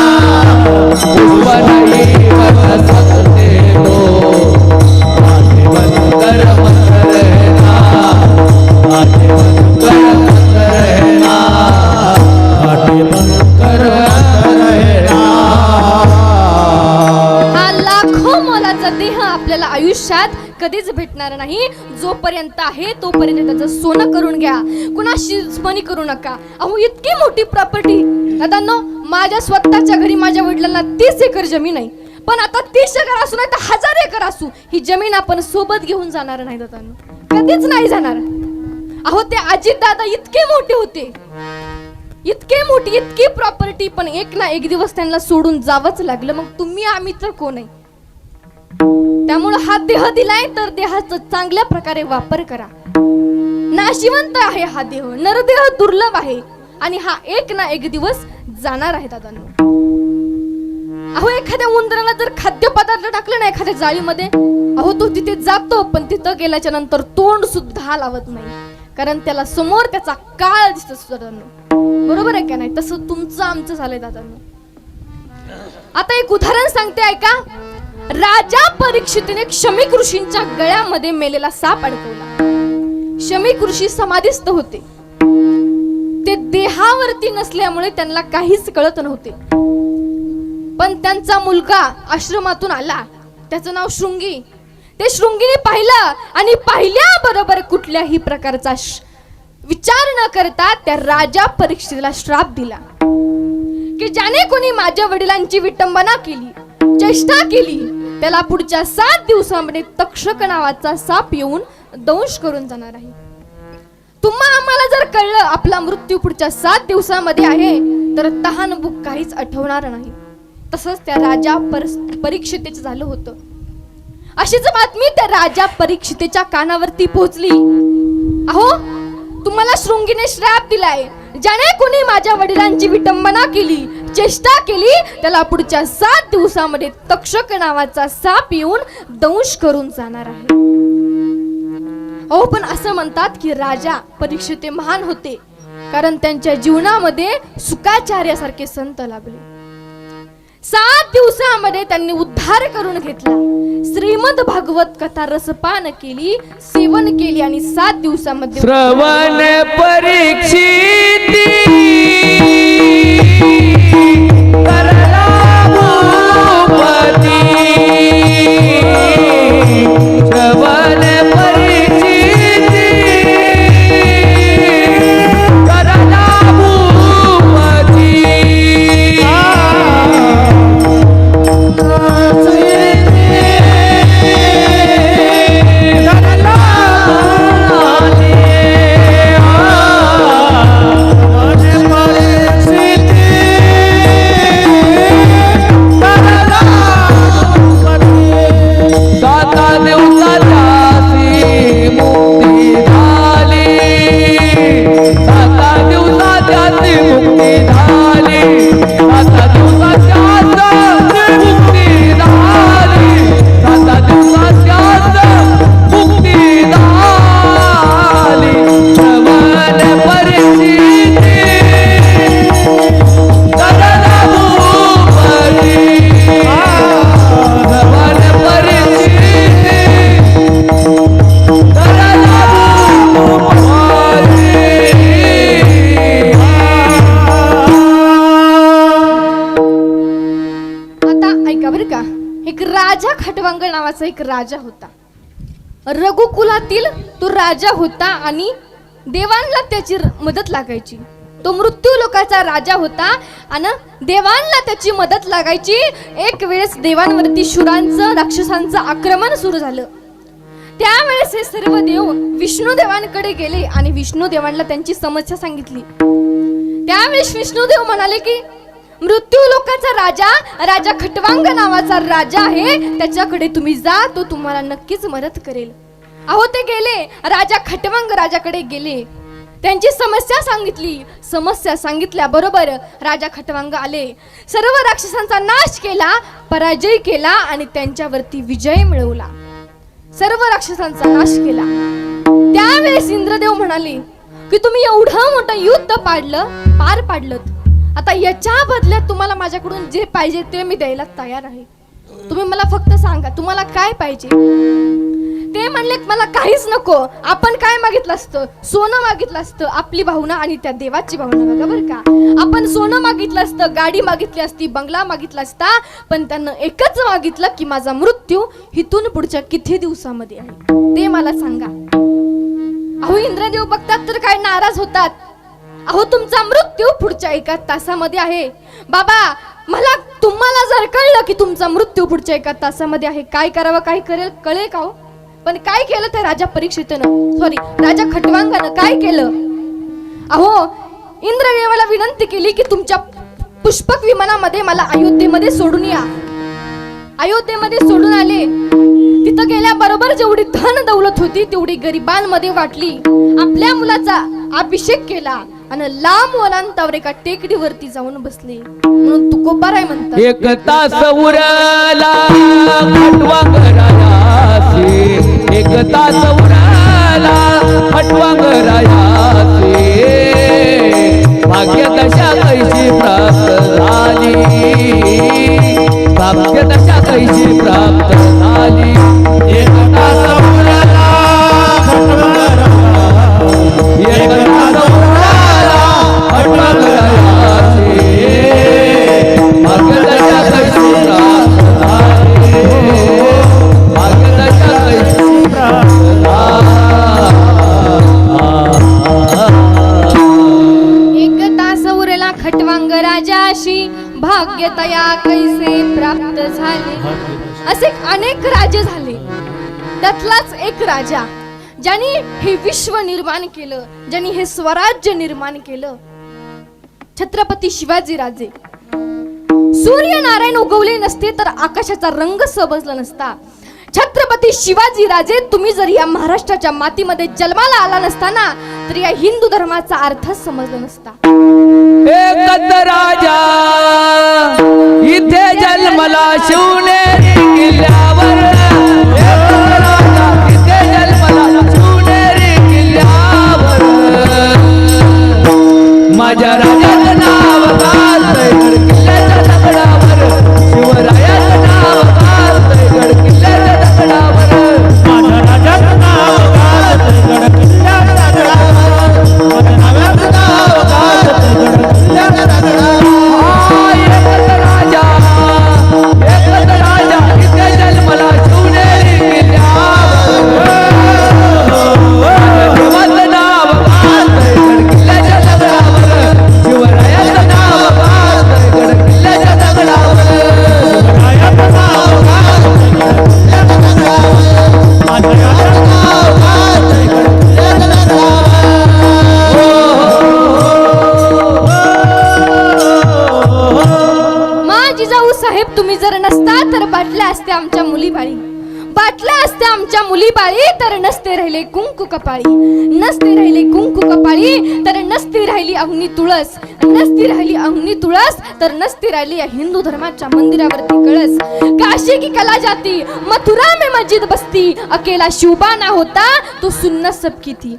पुष्प नहीं बन सकते तो आगे बनकर मत रहना, आगे बनकर मत रहना, आगे बनकर मत रहना. हा लाखो मोलाचा देह आपल्याला आयुष्यात कधीच भेटणार नाही. जोपर्यंत आहे तोपर्यंत त्याचं सोनं करून घ्या, कुणाशी दुश्मनी करू नका. अहो इतकी मोठी प्रॉपर्टी दादांनो, माझ्या स्वतःच्या घरी माझ्या वडिलांना 30 एकर जमीन आहे, पण आता 30 एकर असू नाही तर 1000 एकर असू, ही जमीन आपण सोबत घेऊन जाणार नाही दादांनो, कधीच नाही जाणार. अहो ते अजित दादा इतके मोठे होते, इतके मोठी इतकी प्रॉपर्टी, पण एक ना एक दिवस त्यांना सोडून जावंच लागलं. मग तुम्ही आम्ही तर कोण आहे? त्यामुळं हा देह दिलाय तर देहाचा चांगल्या प्रकारे वापर करा. नाशिवंत आहे हा देह, नरदेह दुर्लभ आहे आणि हा एक ना एक दिवस जाणार आहे दादांनो. अहो एखाद्या उंदराला जर खाद्यपदार्थ टाकले ना एखाद्या जाळीमध्ये, अहो तो तिथे जातो, पण तिथं गेल्याच्या नंतर तोंड सुद्धा लावत नाही, कारण त्याला समोर त्याचा काळ दिसतो दादांनो. बरोबर आहे का नाही? तसं तुमचं आमचं झालंय दादांनो. आता एक उदाहरण सांगते ऐका. राजा परीक्षितीने शमीक ऋषींच्या गळ्यामध्ये मेलेला साप अडकवला. शमीक ऋषी समाधीस्थ होते. ते देहावरती नसल्यामुळे त्यांना काहीच कळत नव्हते. पण त्यांचा मुलगा आश्रमातून आला, त्याचं नाव शृंगी. ते शृंगीने पाहिलं आणि पाहिल्याबरोबर कुठल्याही प्रकारचा विचार न करता त्या राजा परीक्षितीला श्राप दिला की ज्याने कोणी माझ्या वडिलांची विटंबना केली, चेष्टा केली, त्याला पुढच्या 7 दिवसांमध्ये तक्षक नावाचा साप येऊन दंश करून जाणार आहे. तुम्हा आम्हाला जर कळलं आपला मृत्यू पुढच्या 7 दिवसांमध्ये आहे तर तहानभूक काहीच आठवणार नाही. तसंच त्या राजा परीक्षितेचं झालं होतं. अशीच बातमी त्या राजा परीक्षितेच्या कानावरती पोहोचली. अहो तुम्हाला शृंगीने श्राप दिलाय, ज्याने कोणी माझ्या वडिलांची विटंबना केली, चेष्टा केली, त्याला पुढच्या 7 दिवसामध्ये तक्षक नावाचा साप येऊन दंश करून जाणार आहे. अहो पण असं म्हणतात की राजा परीक्षिते महान होते, कारण त्यांच्या जीवनामध्ये सुकाचार्यासारखे संत लाभले. 7 दिवसामध्ये त्यांनी उद्धार करून घेतला. श्रीमद भागवत कथा रसपान केली, सेवन केली आणि 7 दिवसामध्ये श्रवण परीक्षिती करला भूपती. श्रवण परीक्षिती करला भूपती. खटवांग नावाचा एक राजा होता. रघुकुलातील तो राजा होता आणि देवांना त्याची मदत लागायची. तो मृत्यू लोकाचा राजा होता आणि देवांना त्याची मदत लागायची. एक वेळेस देवांवरती शूरांचं राक्षसांचं आक्रमण सुरू झालं. त्यावेळेस हे सर्व देव विष्णू देवांकडे गेले आणि विष्णू देवांना त्यांची समस्या सांगितली. त्यावेळेस विष्णू देव म्हणाले की मृत्यू लोकाचा राजा राजा खटवांग नावाचा राजा आहे, त्याच्याकडे तुम्ही जा, तो तुम्हाला नक्कीच मदत करेल. अहो ते गेले, राजा खटवांग राजाकडे गेले, त्यांची समस्या सांगितली. समस्या सांगितल्या बरोबर राजा खटवांग आले, सर्व राक्षसांचा नाश केला, पराजय केला आणि त्यांच्यावरती विजय मिळवला. सर्व राक्षसांचा नाश केला. त्यावेळेस इंद्रदेव म्हणाले की तुम्ही एवढं मोठं युद्ध पार पाडलं, आता याच्या बदल्यात तुम्हाला माझ्याकडून जे पाहिजे ते मी द्यायला तयार आहे. तुम्ही मला फक्त सांगा तुम्हाला काय पाहिजे. ते म्हणले मला काहीच नको, आपण काय मागितलं असतं, सोनं मागितलं असतं, आपली भावना आणि त्या देवाची भावना बघा बरं का. आपण सोनं मागितलं असतं, गाडी मागितली असती, बंगला मागितला असता, पण त्यांना एकच मागितलं की माझा मृत्यू इथून पुढच्या किती दिवसामध्ये आहे ते मला सांगा. अहो इंद्रदेव बघतात तर काय नाराज होतात. अहो तुमचा मृत्यू पुढच्या 1 तासामध्ये आहे. बाबा मला तुम्हाला जर कळलं की तुमचा मृत्यू पुढच्या 1 तासामध्ये आहे, काय करावं, काय करेल कळेल का हो. पण काय केलं त्या राजा परीक्षितनं, सॉरी राजा खटवांगानं काय केलं. अहो इंद्रदेवाला विनंती केली की तुमच्या पुष्पक विमानामध्ये मला अयोध्येमध्ये सोडून या. अयोध्येमध्ये सोडून आले. तिथं गेल्याबरोबर जेवढी धन दौलत होती तेवढी गरिबांमध्ये वाटली. आपल्या मुलाचा अभिषेक केला आणि लांब वनांतावर एका टेकडीवरती जाऊन बसले. म्हणून तुकोबाराय म्हणतात, एक तास उरला खटवांगरायासी, एक तास उरला खटवांगरायासी, भाग्य दशा कैशी प्राप्त झाली, भाग्य दशा कैशी प्राप्त झाली. एक तास उरला खटवांगरायासी, एक तास उरला खटवांगरायासी, भाग्य दशा कैशी प्राप्त झाली, भाग्य दशा कैशी प्राप्त झाली. एक तास उरला खटवांग राजाशी, भाग्य तया कैसे प्राप्त झाले. असे अनेक राजे झाले. त्यातलाच एक राजा ज्याने हे विश्व निर्माण केलं, ज्याने हे स्वराज्य निर्माण केलं, छत्रपती शिवाजी राजे. सूर्यनारायण उगवले नसते तर आकाशाचा रंग समजला नसता. छत्रपती शिवाजी राजे, तुम्ही जर या महाराष्ट्राच्या मातीमध्ये जन्माला आला नसताना तर या हिंदू धर्माचा अर्थ समजला नसता. एकच राजा इथे जन्मला शिवनेरी किल्ल्यावर, एकच राजा इथे जन्मला शिवनेरी किल्ल्यावर, माझ्या राजाचं नाव गाजतंय गड किल्ल्याच्या दगडावर, शिवरायाचं नाव गाजतंय गड किल्ल्याच्या दगडावर, माझ्या राजाचं नाव गाजतंय गड किल्ल्याच्या दगडावर, माझ्या नावाचं नाव गाजतंय गड किल्ल्याच्या दगडावर. एकच राजा इथे जन्मला शिवनेरी किल्ल्यावर, देवाचं नाव गाजतंय गड किल्ल्याच्या दगडावर, शिवरायाचं नाव गाजतंय गड किल्ल्याच्या दगडावर, शिवरायाचं नाव गाजतंय गड किल्ल्याच्या दगडावर, माझ्या राजाचं नाव गाजतंय गड किल्ल्याच्या दगडावर. मा जिजाऊ साहेब, तुम्ही जर नसता तर बाटल्या असत्या आमच्या मुलीबाळी, बाटल्या असत्या आमच्या मुलीबाळी, तर नसते राहिले कुंकू कपाळी, नसते राहिले कुंकू कपाळी, तर नसती राहिली अंगणी तुळस, नसती राहिली अंगणी तुळस, तर नसती राहिली या हिंदू धर्माच्या मंदिरावरती कळस. काशी की कला जाती, मथुरा में मस्जिद बसती, अकेला शिवबाना होता तो सुन्नत सबकी थी.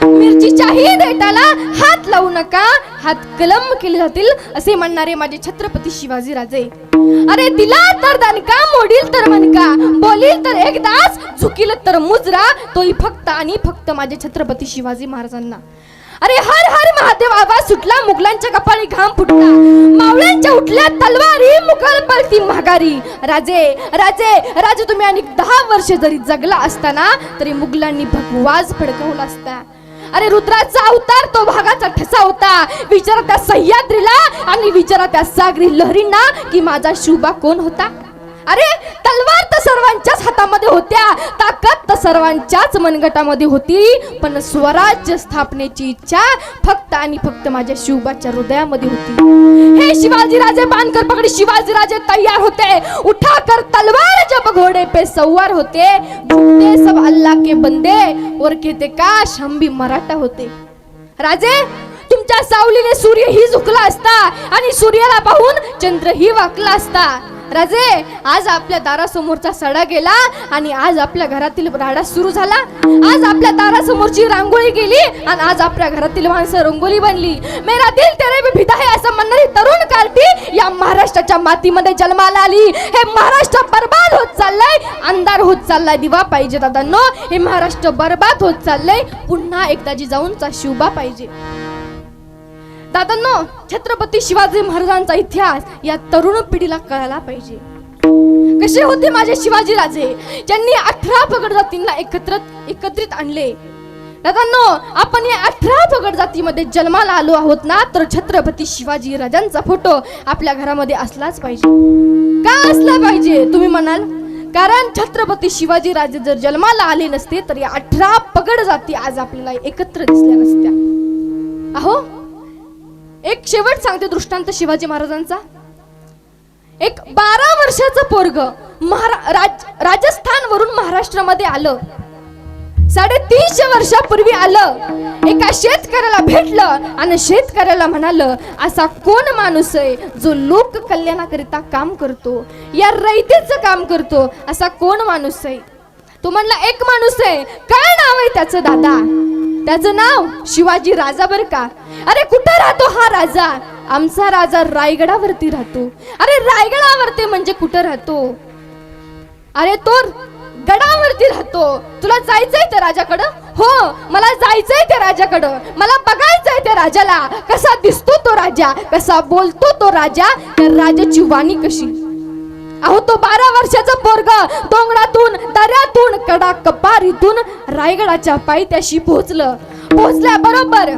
मिरचीच्याही देठाला हात लावू नका, हात कलम केले जातील असे म्हणणारे माझे छत्रपती शिवाजी राजे. अरे दिला तर दणका, मोडील तर मनका, बोलील तर एकदाच, झुकील तर मुजरा, तोही फक्त आणि फक्त माझे छत्रपती शिवाजी महाराजांना. अरे हर हर महादेव आवाज सुटला, मुघलांच्या कपाळी घाम फुटला, मावळ्यांच्या उठल्या तलवारी, मुघल पळती महागारी. राजे राजे राजे, तुम्ही अनेक 10 वर्ष जरी जगला असताना तरी मुघलांनी भगवाज फडकवला असता. अरे रुद्राचा अवतार तो भागाचा ठसा होता. विचारा त्या सह्याद्रीला आणि विचारा त्या सागरी लहरींना की माझा शुभा कोण होता. अरे तलवार तर सर्वांच्याच हातामध्ये होत्या, ताकद तर सर्वांच्याच मनगटामध्ये होती, पण स्वराज्य स्थापनेची इच्छा फक्त आणि फक्त माझ्या शिवबाच्या हृदयामध्ये होती. हे शिवाजी राजे बांधकर पगडी शिवाजी राजे तैयार होते, उठा कर तलवार जब घोड़े पे सवार होते, झुकते सब अल्लाह के बंदे और कहते काश हम भी मराठा होते. राजे, तुमच्या सावलीने सूर्य ही झुकला असता आणि सूर्याला पाहून चंद्र ही वाकला असता. राजे, आज आपल्या दारासमोरचा सडा गेला आणि आज आपल्या घरातील राडा सुरू झाला. आज आपल्या दारासमोरची रांगोळी गेली आणि आज आपल्या घरातील माणसं रंगोली बनली. मेरा दिल तेरे पे फिदा है असं म्हणणारी तरुण कार्टी या महाराष्ट्राच्या मातीमध्ये जन्माला आली. हे महाराष्ट्र बर्बाद होत चाललंय, अंधार होत चाललाय. दिवा पाहिजे दादांनो, हे महाराष्ट्र बर्बाद होत चाललंय. पुन्हा एकदा जिजाऊंचा शिवबा पाहिजे. दादांनो, छत्रपती शिवाजी महाराजांचा इतिहास या तरुण पिढीला कळायला पाहिजे. कसे होते माझे शिवाजी राजे, ज्यांनी 18 पगड जातींना एकत्रित आणले. दादांनो, आपण या 18 पगड जातीमध्ये जन्माला आलो आहोत ना, तर छत्रपती शिवाजी राजांचा फोटो आपल्या घरामध्ये असलाच पाहिजे. का असला पाहिजे तुम्ही म्हणाल? कारण छत्रपती शिवाजी राजे जर जन्माला आले नसते तर या 18 पगड जाती आज आपल्याला एकत्र दिसल्या नसत्या. अहो, एक शेवट सांगते दृष्टांत शिवाजी महाराजांचा. एक 12 वर्षाचं पोरग राजस्थान वरून महाराष्ट्रामध्ये आलं. 350 वर्षापूर्वी आलं. एका शेतकऱ्याला भेटलं आणि शेतकऱ्याला म्हणालं, असा कोण माणूस आहे जो लोक कल्याणाकरिता काम करतो, या रयतेचं काम करतो, असा कोण माणूस आहे? तो म्हणला, एक माणूस आहे. काय नाव आहे त्याचं दादा? त्याचं नाव शिवाजी राजा बर का. अरे कुठं राहतो हा राजा? आमचा राजा रायगडावरती राहतो. अरे रायगडावरती म्हणजे कुठं राहतो? अरे तो गडावरती राहतो. तुला जायचंय त्या राजाकडं? हो, मला जायचंय त्या राजाकडं. मला बघायचंय त्या राजाला. कसा दिसतो तो राजा, कसा बोलतो तो राजा, त्या राजाची वाणी कशी. अहो तो 12 वर्षाचा पोरग डोंगरातून, दऱ्यातून, कडा कपारीतून रायगडाच्या पायथ्याशी पोहोचल्या बरोबर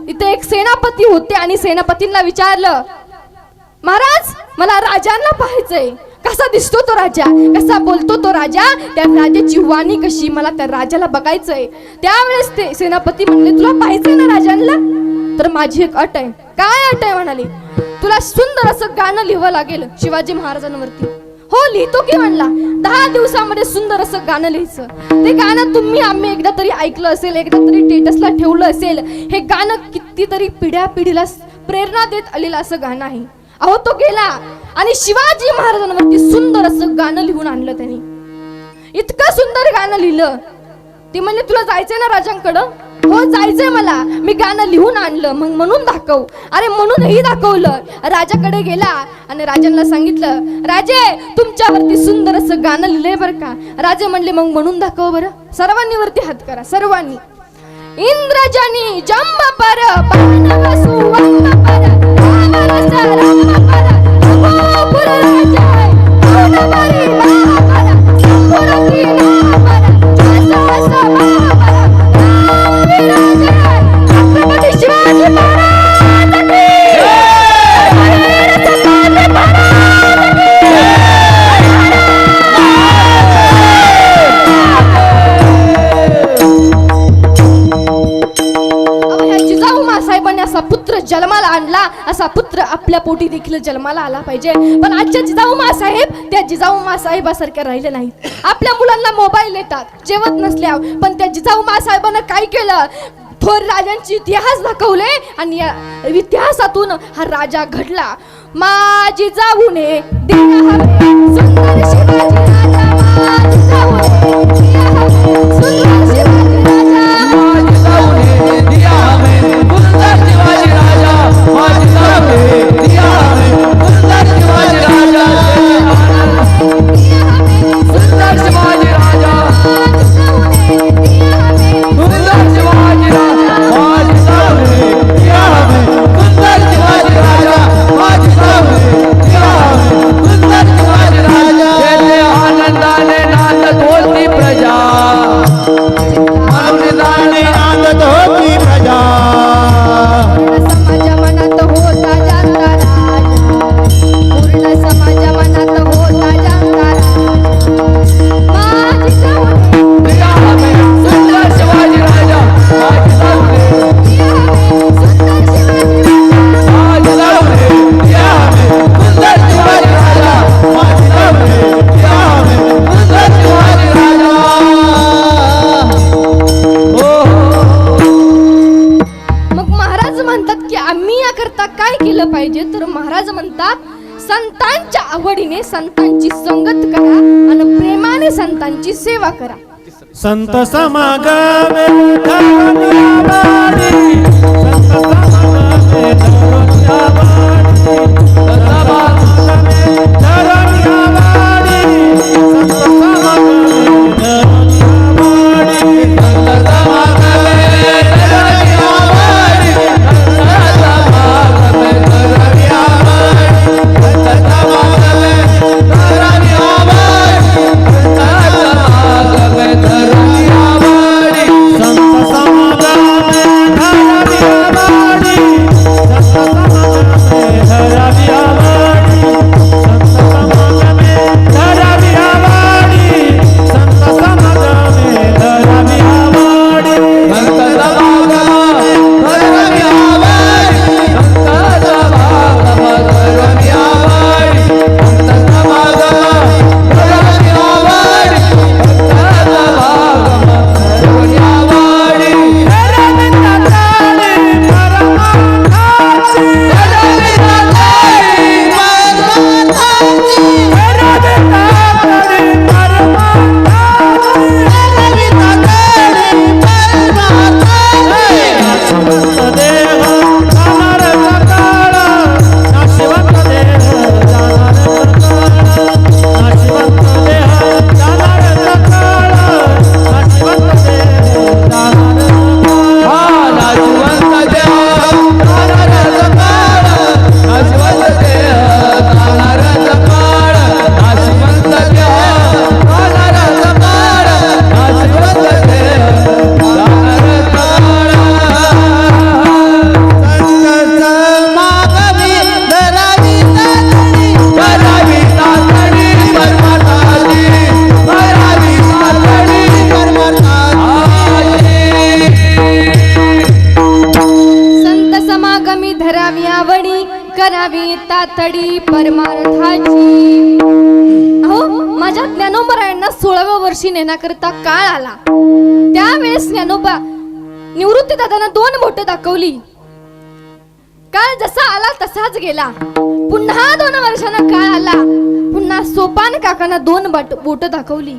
इथे एक सेनापती होते आणि सेनापतींना विचारलं, महाराज मला राजांना पाहायचंय. कसा दिसतो तो राजा, कसा बोलतो तो राजा, त्या राजाची वाणी कशी, मला त्या राजाला बघायचंय. त्यावेळेस ते सेनापती म्हणले, तुला पाहायचंय ना राजांना, तर माझी एक अट आहे. काय अट आहे म्हणाली, तुला सुंदर असं गाणं लिहावं लागेल शिवाजी महाराजांवरती. हो लिहितो की म्हणला. 10 दिवसामध्ये सुंदर असं गाणं लिहायचं. ते गाणं आम्ही एकदा तरी ऐकलं असेल, एकदा तरी स्टेटसला ठेवलं असेल. हे गाणं कितीतरी पिढ्या प्रेरणा देत आलेलं असं गाणं आहे. अहो तो गेला आणि शिवाजी महाराजांवरती सुंदर असं गाणं लिहून आणलं त्यांनी. इतकं सुंदर गाणं लिहिलं. ती म्हणले, तुला जायचंय ना राजांकडं? हो जायचंय मला. मी गाणं लिहून आणलं, मग म्हणून दाखव. अरे म्हणूनही दाखवलं. राजाकडे गेला आणि राजांना सांगितलं, राजे तुमच्यावरती सुंदर असं गाणं लिहिलंय बरं का. राजे म्हणले, मग म्हणून दाखव बरं. सर्वांनी वरती हात करा, सर्वांनी. इंद्रजनी जंब पर बाणव सुवंब पर रावण सरंब पर गोपुर राजाय गोडबरी बाबर संपूर किना पर जस बाबर रामविराजय छत्रपती शिवाजी महाराज की छत्रपती महाराज की जिजाऊ मासाहेबांनी असा पुत्र जन्माला आणला, असा पुत्र आपल्या पोटी देखील जन्माला आला पाहिजे. पण आजच्या जिजाऊ मासाहेब त्या जिजाऊ मासाहेबासारख्या राहिले नाहीत. आपल्या मुलांना मोबाईल देतात जेवत नसल्यावर. पण त्या जिजाऊ मासाहेबांना काय केलं, थोर राजांचे इतिहास दाखवले आणि या इतिहासातून हा राजा घडला. माझी जाऊने दिया हवे सुंदर शिवाजी राजा, माझी जाऊने दिया हवे सुंदर शिवाजी राजा, माझी जाऊने दिया हमें सुंदर शिवाजी राजा, माझी जाऊने दिया हमें सुंदर शिवाजी राजा, सुंदर शिवाजी राजा, सुंदर शिवाजी राजा, माझी जाऊने दिया हमें सुंदर शिवाजी राजा, माझी जाऊने दिया हमें सुंदर शिवाजी राजा. तेरे आनंदाने नाचत होती प्रजा, आनंदाने नाचत होती प्रजा, समाज मनात होता जाणता राजा, पूर्ण समाज मनात होता जाणता राजा, माझी जाऊने दिया हमें सुंदर शिवाजी राजा, माझी जाऊने दिया हवे सुंदर शिवाजी राजा, माझी जाऊने दिया हमें सुंदर शिवाजी राजा, माझी जाऊने दिया हमें सुंदर शिवाजी राजा. मग महाराज म्हणतात की आम्ही याकरता काय केलं पाहिजे, तर महाराज म्हणतात संतांच्या आवडीने संतांची संगत करा आणि प्रेमाने संतांची सेवा करा. संत समागमे धरुण्यावाडी, संत समागमे धरुण्यावाडी, संत समागमे धरुण्यावाडी, संत समागमे धरुण्यावाडी, संत समागमे धरुण्यावाडी, संत समागमे धरुण्यावाडी, संत समागमे धरुण्यावाडी, संत समागमे धरुण्यावाडी. संत समागमे धरुण्यावाडी, मी धरावी आवडी करावी तातडी परमार्थाची. अहो माझ्या ज्ञानोबरायांना 16व्या वर्षी नेण्याकरता काळ आला. त्यावेळेस ज्ञानोबा निवृत्ती दादांना 2 बोटं दाखवली. काळ जसा आला तसाच गेला. पुन्हा 2 वर्षांना काळ आला. पुन्हा सोपान काकांना 2 बोटं दाखवली.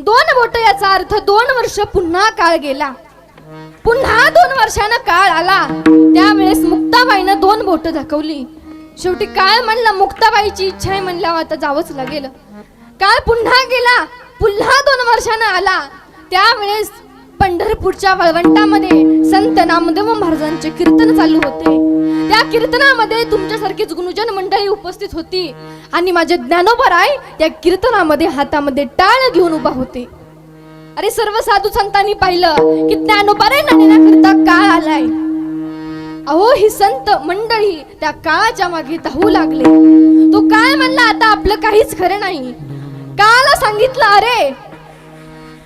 2 बोटं याचा अर्थ 2 वर्ष पुन्हा काळ गेला. पुन्हा 2 वर्षांना काळ आला. त्यावेळेस मुक्ताबाईनं 2 बोटं दाखवली. शेवटी काळ म्हणला मुक्ताबाईची इच्छा आहे म्हणल्यावर आता जावंच लागेल. काळ पुन्हा गेला. पुन्हा 2 वर्षांना आला. त्यावेळेस पंढरपूरच्या वाळवंटामध्ये संत नामदेव महाराजांचे कीर्तन चालू होते. त्या कीर्तनामध्ये तुमच्यासारखीच गुणजन मंडळी उपस्थित होती आणि माझे ज्ञानोबराय त्या कीर्तनामध्ये हातामध्ये टाळ घेऊन उभा होते. अरे सर्व साधू संतांनी पाहिलं की ज्ञानोबरायांना नेण्याकरता काळ आलाय. अहो ही संत मंडळी त्या काळाच्या मागे धावू लागले. तो काळ म्हणला आता आपलं काहीच खरं नाही. काळाला सांगितलं अरे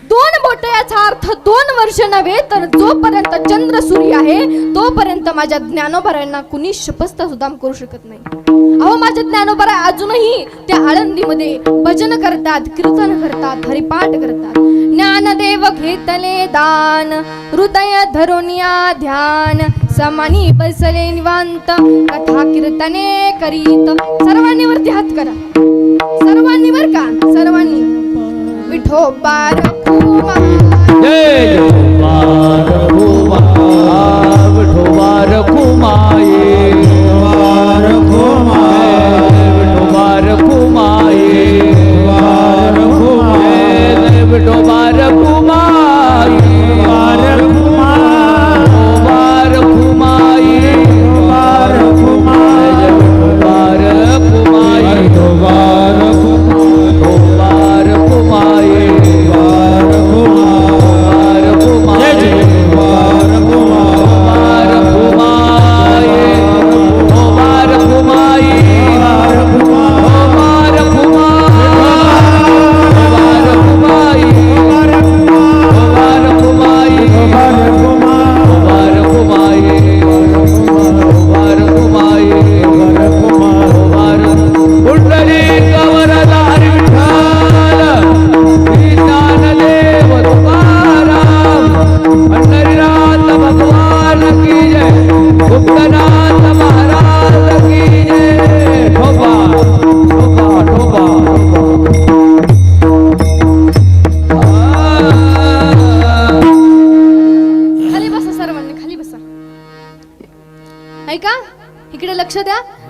2 बोट याचा अर्थ 2 वर्ष नव्हे तर जोपर्यंत चंद्र सूर्य आहे तोपर्यंत माझ्या ज्ञानोबरायांना कुणी शपथ सुद्धा करू शकत नाही. अहो माझ्या ज्ञानोबरा अजूनही त्या आळंदीमध्ये भजन करतात, कीर्तन करतात, हरिपाठ करतात. ज्ञानदेव घेतले दान हृदय धरोनिया ध्यान समानी बसले निवांत कथा कीर्तने करीत. सर्वांनी वरती हात करा. सर्वांनी बर का सर्वांनी. विठोबा रखुमा जय विठोबा रखुमाये विठोबा रखुमाये विठोबा रखुमाये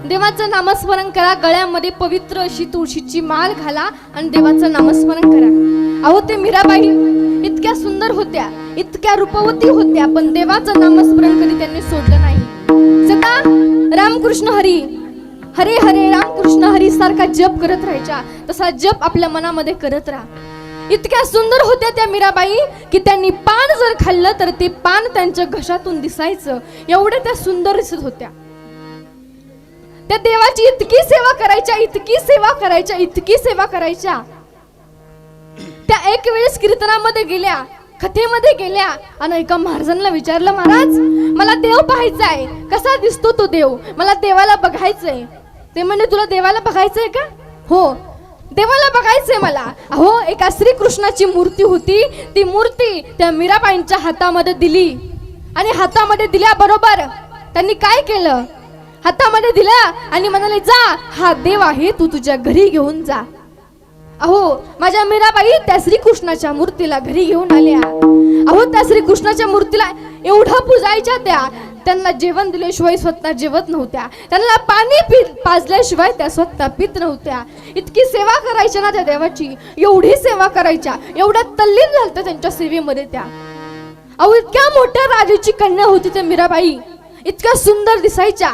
देवाचं नामस्मरण करा. गळ्यामध्ये पवित्र अशी तुळशीची माळ घाला आणि देवाचं नामस्मरण करा. अहो ते मीराबाई इतक्या सुंदर होत्या, इतक्या रूपवती होत्या, पण देवाचं नामस्मरण कधी त्यांनी सोडलं नाही. सदा रामकृष्ण हरी हरे हरे रामकृष्ण हरी सारखा जप करत राहायच्या. तसा जप आपल्या मनामध्ये करत राहा. इतक्या सुंदर होत्या त्या मीराबाई की त्यांनी पान जर खाल्लं तर ते पान त्यांच्या घशातून दिसायचं. एवढ्या त्या सुंदर दिसत होत्या. त्या देवाची इतकी सेवा करायच्या, इतकी सेवा करायच्या, इतकी सेवा करायच्या. त्या एक वेळेस कीर्तनामध्ये गेल्या, कथेमध्ये गेल्या आणि एका महाराजांना विचारलं, महाराज मला देव पाहायचाय, कसा दिसतो तो देव, मला देवाला बघायचंय. ते म्हणले तुला देवाला बघायचंय का? हो देवाला बघायचंय मला. अहो एका श्रीकृष्णाची मूर्ती होती. ती मूर्ती त्या मीराबाईंच्या हातामध्ये दिली आणि हातामध्ये दिल्याबरोबर त्यांनी काय केलं, हातामध्ये दिला आणि म्हणाले जा हा देव आहे, तू तुझ्या घरी घेऊन जा. अहो माझ्या मीराबाई त्या श्रीकृष्णाच्या मूर्तीला घरी घेऊन आल्या. अहो त्या श्रीकृष्णाच्या मूर्तीला एवढं पूजायच्या त्या. त्यांना जेवण दिल्याशिवाय स्वतः जेवत नव्हत्या, त्यांना पाणी पाजल्याशिवाय त्या स्वतः पित नव्हत्या. इतकी सेवा करायच्या ना त्या देवाची, एवढी सेवा करायच्या, एवढ्या तल्लीन झालत्या त्यांच्या सेवेमध्ये त्या. अहो इतक्या मोठ्या राजाची कन्या होती त्या मीराबाई, इतक्या सुंदर दिसायच्या.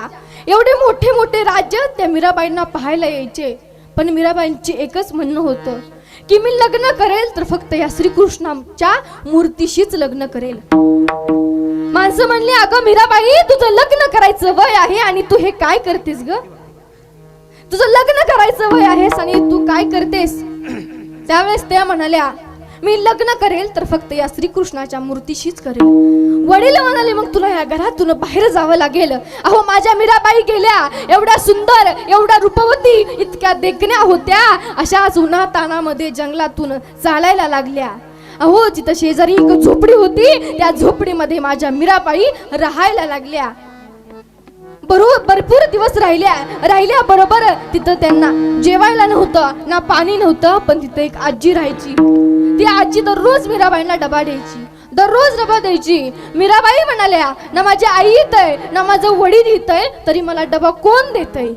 एवढे मोठे मोठे राज्य त्या मीराबाईंना पाहायला यायचे. पण मीराबाईंची एकच म्हणणं होतं की मी लग्न करेल तर फक्त या श्रीकृष्णाच्या मूर्तीशीच लग्न करेल. माणसं म्हणली अगं मीराबाई तुझं लग्न करायचं वय आहे आणि तू हे काय करतेस ग, तुझं लग्न करायचं वय आहेस आणि तू काय करतेस. त्यावेळेस त्या म्हणाल्या मी लग्न करेल तर फक्त या श्रीकृष्णाच्या मूर्तीशीच करेल. वडील म्हणाले मग तुला या घरातून बाहेर जावं लागेल. अहो माझ्या मीराबाई गेल्या, एवढ्या सुंदर, एवढ्या रूपवती, इतक्या देखण्या होत्या, अशाच उन्हा तानामध्ये जंगलातून चालायला लागल्या. अहो तिथं शेजारी एक झोपडी होती, त्या झोपडीमध्ये माझ्या मीराबाई राहायला लागल्या. भरपूर दिवस राहिल्या बरोबर तिथं त्यांना जेवायला नव्हतं ना पाणी नव्हतं, पण तिथं एक आजी राहायची. ती आजी दररोज मीराबाईंना डबा द्यायची, दररोज डबा द्यायची. मीराबाई म्हणाल्या ना माझी आई येतय ना माझं वडील येतय, तरी मला डबा कोण देतय.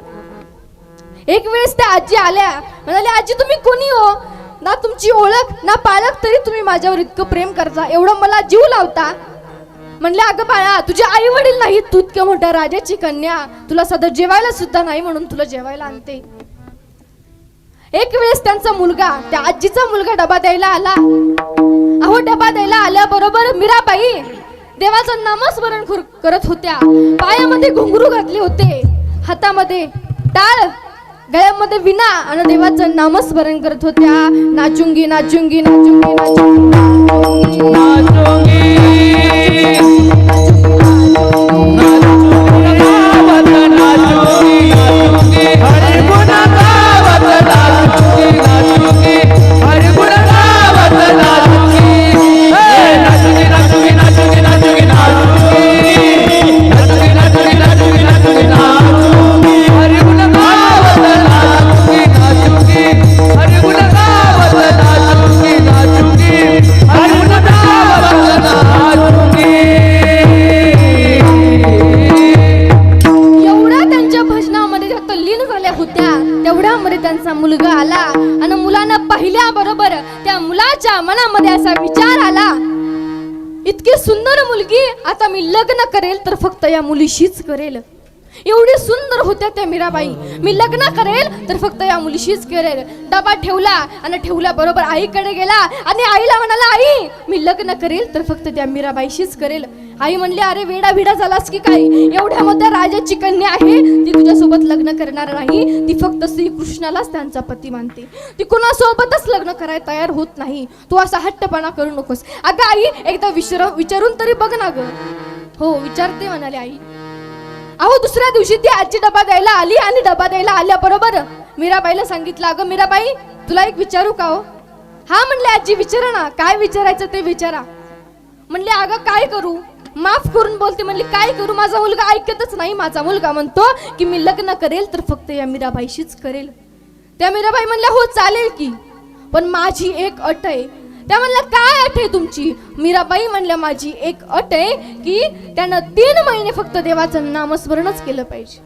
एक वेळेस त्या आजी आल्या, म्हणाले आजी तुम्ही कोणी हो, ना तुमची ओळख ना पाळख, तरी तुम्ही माझ्यावर इतकं प्रेम करता, एवढं मला जीव लावता. म्हणले अगं बाळा तुझे आई वडील नाही, तू इतक्या मोठ्या राजाची कन्या, तुला सध्या जेवायला सुद्धा नाही म्हणून तुला जेवायला आणते. एक वेळेस त्यांचा मुलगा, त्या आजीचा मुलगा डबा द्यायला आला. अहो डबा द्यायला आल्याबरोबर मीराबाई देवाचं नामस्मरण करत होत्या. पायामध्ये घुंगरू घातले होते, हातामध्ये टाळ, गळ्यामध्ये विणा आणि देवाचं नामस्मरण करत होत्या. नाचुंगी नाचुंगी नाचुंगी नाचुंगी नाचुंगी त्यांचा मुलगा आला आणि मुलानं पाहिल्या बरोबर त्या मुलाच्या मनामध्ये असा विचार आला, इतकी सुंदर मुलगी, आता मी लग्न करेल तर फक्त या मुलीशीच करेल. एवढी सुंदर होत्या त्या मीराबाई, मी लग्न करेल तर फक्त या मुलीशीच करेल. डबा ठेवला आणि ठेवल्या बरोबर आईकडे गेला आणि आईला म्हणाला आई मी लग्न करेल तर फक्त त्या मीराबाईशीच करेल. आई म्हणली अरे वेडा भिडा झालास की काय, एवढ्या मोठ्या राजाची कन्या आहे, ती तुझ्यासोबत लग्न करणार नाही, ती फक्त श्रीकृष्णालाच त्यांचा पती मानते, ती कुणासोबतच लग्न करायला तयार होत नाही, तू असा हट्टपणा करू नकोस. अगं आई एकदा विचारून तरी बघ ना ग. हो विचारते म्हणाले आई. अहो दुसऱ्या दिवशी ती आजी डबा द्यायला आली आणि डबा द्यायला आल्याबरोबर मीराबाईला सांगितलं अगं मीराबाई तुला एक विचारू का हो. हा म्हणले आजी विचारा ना, काय विचारायचं ते विचारा. म्हणले अगं काय करू, माफ करून बोलते. म्हणले काय करू, माझा मुलगा ऐकतच नाही, माझा मुलगा म्हणतो की मी लग्न करेल तर फक्त या मीराबाईशीच करेल. त्या मीराबाई म्हणल्या हो चालेल की, पण माझी एक अट आहे. त्या म्हणल्या काय अट आहे तुमची. मीराबाई म्हणल्या माझी एक अट आहे की त्यानं 3 महिने फक्त देवाचं नामस्मरणच केलं पाहिजे,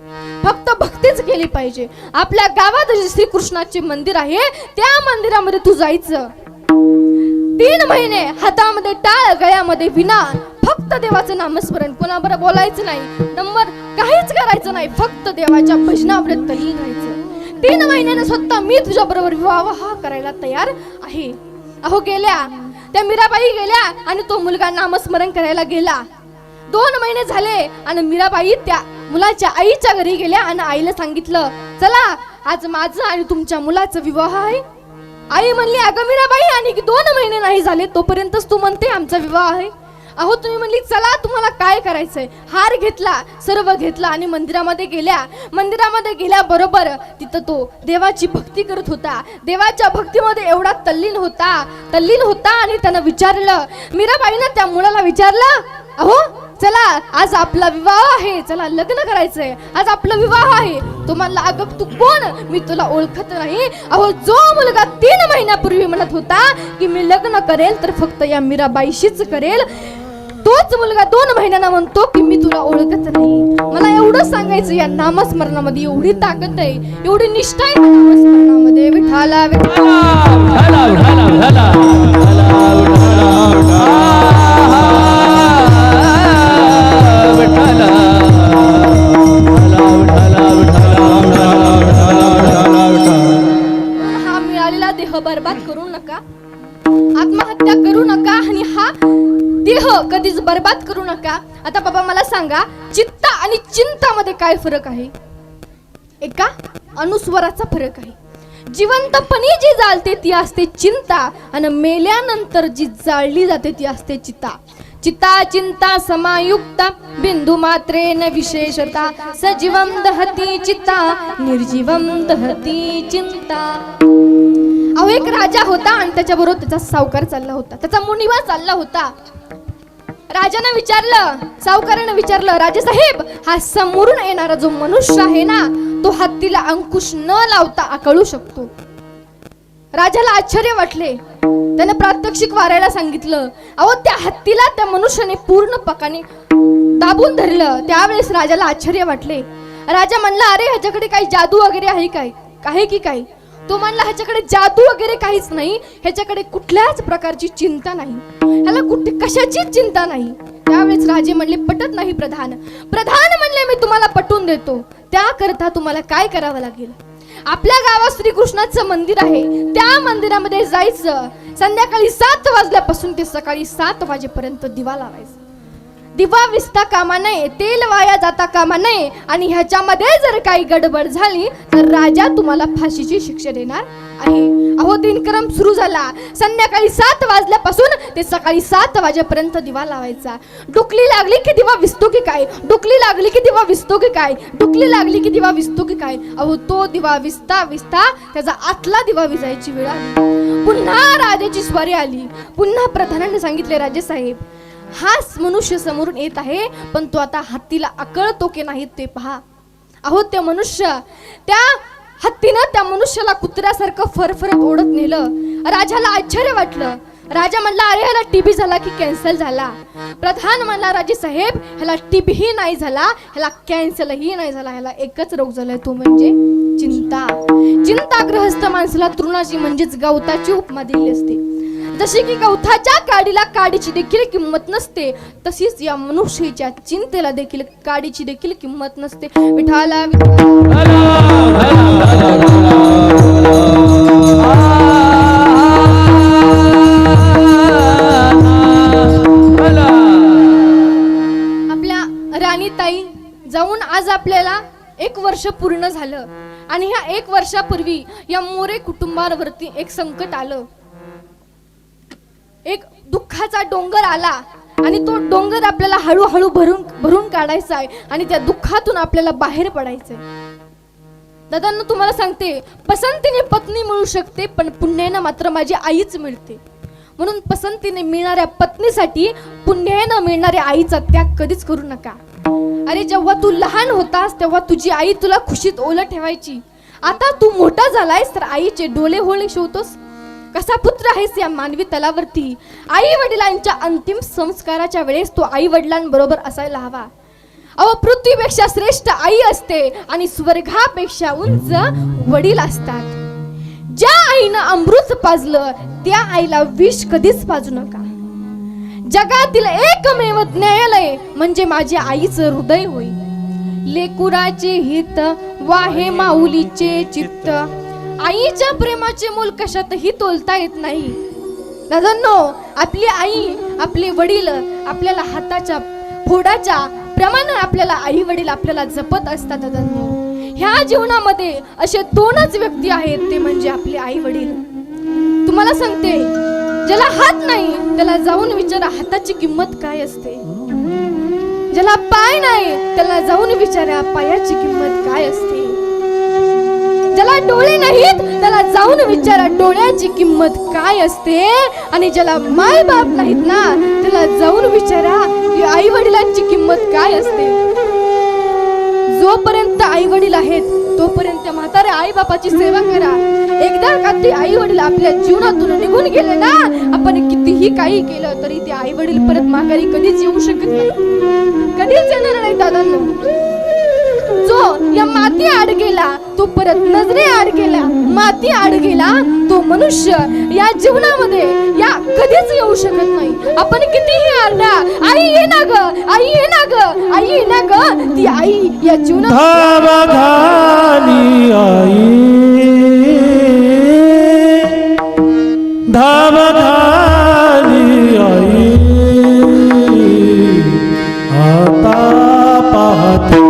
फक्त भक्तीच केली पाहिजे. आपल्या गावात जे श्रीकृष्णाचे मंदिर आहे त्या मंदिरामध्ये तू जायचं, 3 महिने हातामध्ये टाळ, गळ्यामध्ये विणा, फक्त देवाचं नामस्मरण, कोणाबरोबर बोलायचं नाही, नंबर काहीच करायचं नाही, फक्त देवाच्या भजनावर तल्लीन राहायचं. 3 महिन्याने स्वतः मी तुझ्या बरोबर विवाह करायला तयार आहे. अहो गेल्या त्या मीराबाई गेल्या आणि तो मुलगा नामस्मरण करायला गेला. 2 महिने झाले आणि मीराबाई त्या मुलाच्या आईच्या घरी गेल्या आणि आईला सांगितलं चला आज माझं आणि तुमच्या मुलाचा विवाह आहे. आई म्हणली अगं मीराबाई आणि 2 महिने नाही झाले तोपर्यंतच तू म्हणते आमचा विवाह आहे. अहो तुम्ही म्हणली चला तुम्हाला काय करायचंय. हार घेतला, सर्व घेतला आणि मंदिरामध्ये गेल्या. मंदिरामध्ये गेल्याबरोबर तिथं तो देवाची भक्ती करत होता. देवाच्या भक्तीमध्ये एवढा तल्लीन होता आणि त्यानं विचारलं, मीराबाईनं त्या मुलाला विचारलं अहो चला आज आपला विवाह आहे, चला लग्न करायचंय, आज आपला विवाह आहे. तो म्हणला अगं तू कोण, मी तुला ओळखत नाही. अहो जो मुलगा 3 महिन्यापूर्वी म्हणत होता की मी लग्न करेल तर फक्त या मीराबाईशीच करेल, तोच मुलगा 2 महिन्यांना म्हणतो की मी तुला ओळखत नाही. मला एवढं सांगायचं या नामस्मरणामध्ये एवढी ताकद आहे, एवढी निष्ठा आहे नामस्मरणामध्ये. विठाला विठाला विठाला विठाला हा मिळालेला देह बर्बाद करू नका, आत्महत्या करू नका आणि हा देह कधीच बर्बाद करू नका. आता बाबा मला सांगा चित्त आणि चिंतामध्ये काय फरक आहे. एका अनुस्वराचा फरक आहे. जिवंतपणी जी जाळते ती असते चिंता आणि मेल्यानंतर जी जाळली जाते ती असते चिता. चिता चिंता समायुक्ता बिंदू मात्रेन विशेषता सजीवम दहती चिता निर्जीवम दहती चिंता. अहो एक राजा होता आणि त्याच्याबरोबर त्याचा सावकार चालला होता, त्याचा मुनिवा चालला होता. राजाने विचारलं, सावकाराने विचारलं, राजे साहेब हा समोरून येणारा जो मनुष्य आहे ना तो हत्तीला अंकुश न लावता आकळू शकतो. राजाला आश्चर्य वाटले, त्याने प्रात्यक्षिक वारायला सांगितलं. अहो त्या हत्तीला त्या मनुष्याने पूर्ण पकाने दाबून धरलं. त्यावेळेस राजाला आश्चर्य वाटले. राजा म्हणला, अरे ह्याच्याकडे काही जादू वगैरे आहे काय, आहे की काय? तो म्हणला, ह्याच्याकडे जादू वगैरे काहीच नाही, ह्याच्याकडे कुठल्याच प्रकारची चिंता नाही, ह्याला कुठे कशाचीच चिंता नाही. त्यावेळेस राजे म्हणले, पटत नाही प्रधान. प्रधान म्हणले, मी तुम्हाला पटवून देतो. त्याकरता तुम्हाला काय करावं लागेल? आपल्या गावात श्रीकृष्णाचं मंदिर आहे, त्या मंदिरामध्ये जायचं. संध्याकाळी 7 वाजल्यापासून ते सकाळी 7 वाजेपर्यंत दिवा लावायचा. दिवा विसता कामा नये, तेल वाया जाता कामा नये. आणि ह्याच्यामध्ये जर काही गडबड झाली तर राजा तुम्हाला फाशीची शिक्षा देणार आहे. अहो दिनक्रम सुरू झाला. संध्याकाळी 7 वाजल्यापासून ते सकाळी 7 वाजेपर्यंत दिवा लावायचा. डुकली लागली की दिवा विसतो की काय, डुकली लागली की दिवा विसतो की काय, डुकली लागली की दिवा विसतो की काय. अहो तो दिवा विसता विसता त्याचा आतला दिवा विजायची वेळ आली. पुन्हा राजाची स्वारी आली. पुन्हा प्रधानाने सांगितले, राजे साहेब हाच मनुष्य समोरून येत आहे, पण तो आता हत्तीला आकळतो की नाही ते पहा. अहो त्या मनुष्य, त्या हत्तीनं त्या मनुष्याला कुत्र्यासारखं फरफरत ओढत नेलं. राजाला आश्चर्य वाटलं. राजा म्हणला, अरे ह्याला टीबी झाला की कॅन्सर झाला? प्रधान म्हणला, राजे साहेब ह्याला टीबीही नाही झाला, ह्याला कॅन्सरही नाही झाला, ह्याला एकच रोग झालाय, तो म्हणजे चिंता. चिंताग्रस्त माणसाला तृणाची म्हणजेच गवताची उपमा दिली असते. जशी की गवताच्या काडीला काडीची देखील किंमत नसते, तशीच या मनुष्याच्या चिंतेला देखील काडीची देखील किंमत नसते. विठाला आपल्या राणीताई जाऊन आज आपल्याला 1 वर्ष पूर्ण झालं. आणि ह्या 1 वर्षापूर्वी या मोरे कुटुंबावरती एक संकट आलं, एक दुःखाचा डोंगर आला. आणि तो डोंगर आपल्याला हळूहळू भरून काढायचा आहे आणि त्या दुःखातून आपल्याला बाहेर पडायचंय. दादांनो तुम्हाला सांगते, पसंतीने पत्नी मिळू शकते पण पुण्यानं मात्र माझी आईच मिळते. म्हणून पसंतीने मिळणाऱ्या पत्नीसाठी पुण्यानं मिळणाऱ्या आईचा त्याग कधीच करू नका. अरे जेव्हा तू लहान होतास तेव्हा तुझी आई तुला खुशीत ओलं ठेवायची. आता तू मोठा झालायस तर आईचे डोळे होळे शिवतोस. कसा पुत्र आहेस या मानवी तलावरती. आई वडिलांच्या अंतिम संस्काराच्या वेळेस तो आई वडिलांबरोबर असायला हवा. अहो पृथ्वीपेक्षा श्रेष्ठ आई असते आणि स्वर्गापेक्षा उंच वडील असतात. ज्या आईनं अमृत पाजलं त्या आईला विष कधीच पाजू नका. जगातील एकमेव न्यायालय म्हणजे माझ्या आईचं हृदय होय. लेकुराचे हित वाहे माऊलीचे चित्त. आईच्या प्रेमाचे मोल कशातही तोलता येत नाही. दादांनो आपली आई आपले वडील आपल्याला हाताच्या फोडाच्या प्रमाणे आपल्याला आई वडील आपल्याला जपत असतात. दादांनो ह्या जीवनामध्ये असे 2च व्यक्ती आहेत, ते म्हणजे आपले आई वडील. तुम्हाला सांगते, ज्याला हात नाही त्याला जाऊन विचारा हाताची किंमत काय असते. ज्याला पाय नाही त्याला जाऊन विचारा पायाची किंमत काय असते. ज्याला डोळे नाहीत त्याला जाऊन विचारा डोळ्याची किंमत काय असते. आणि ज्याला माय बाप नाहीत ना त्याला जाऊन विचारा की आई वडिलांची किंमत काय असते. जोपर्यंत आई वडील आहेत तोपर्यंत म्हाताऱ्या आई बापाची सेवा करा. एकदा का ते आई वडील आपल्या जीवनातून निघून गेले ना, आपण कितीही काही केलं तरी ते आई वडील परत माघारी कधीच येऊ शकत नाही, कधीच येणार नाही. दादांनो जो या माती आड गेला तो परत नजरे आड गेला, माती आड गेला तो मनुष्य या जीवनामध्ये या कधीच येऊ शकत नाही. आपण कितीही आरडा आई ये ना ग, आई ये ना ग, आई ये ना ग, ती आई या जीवनात धावा घाली आई, धावा घाली आई, आता पाहते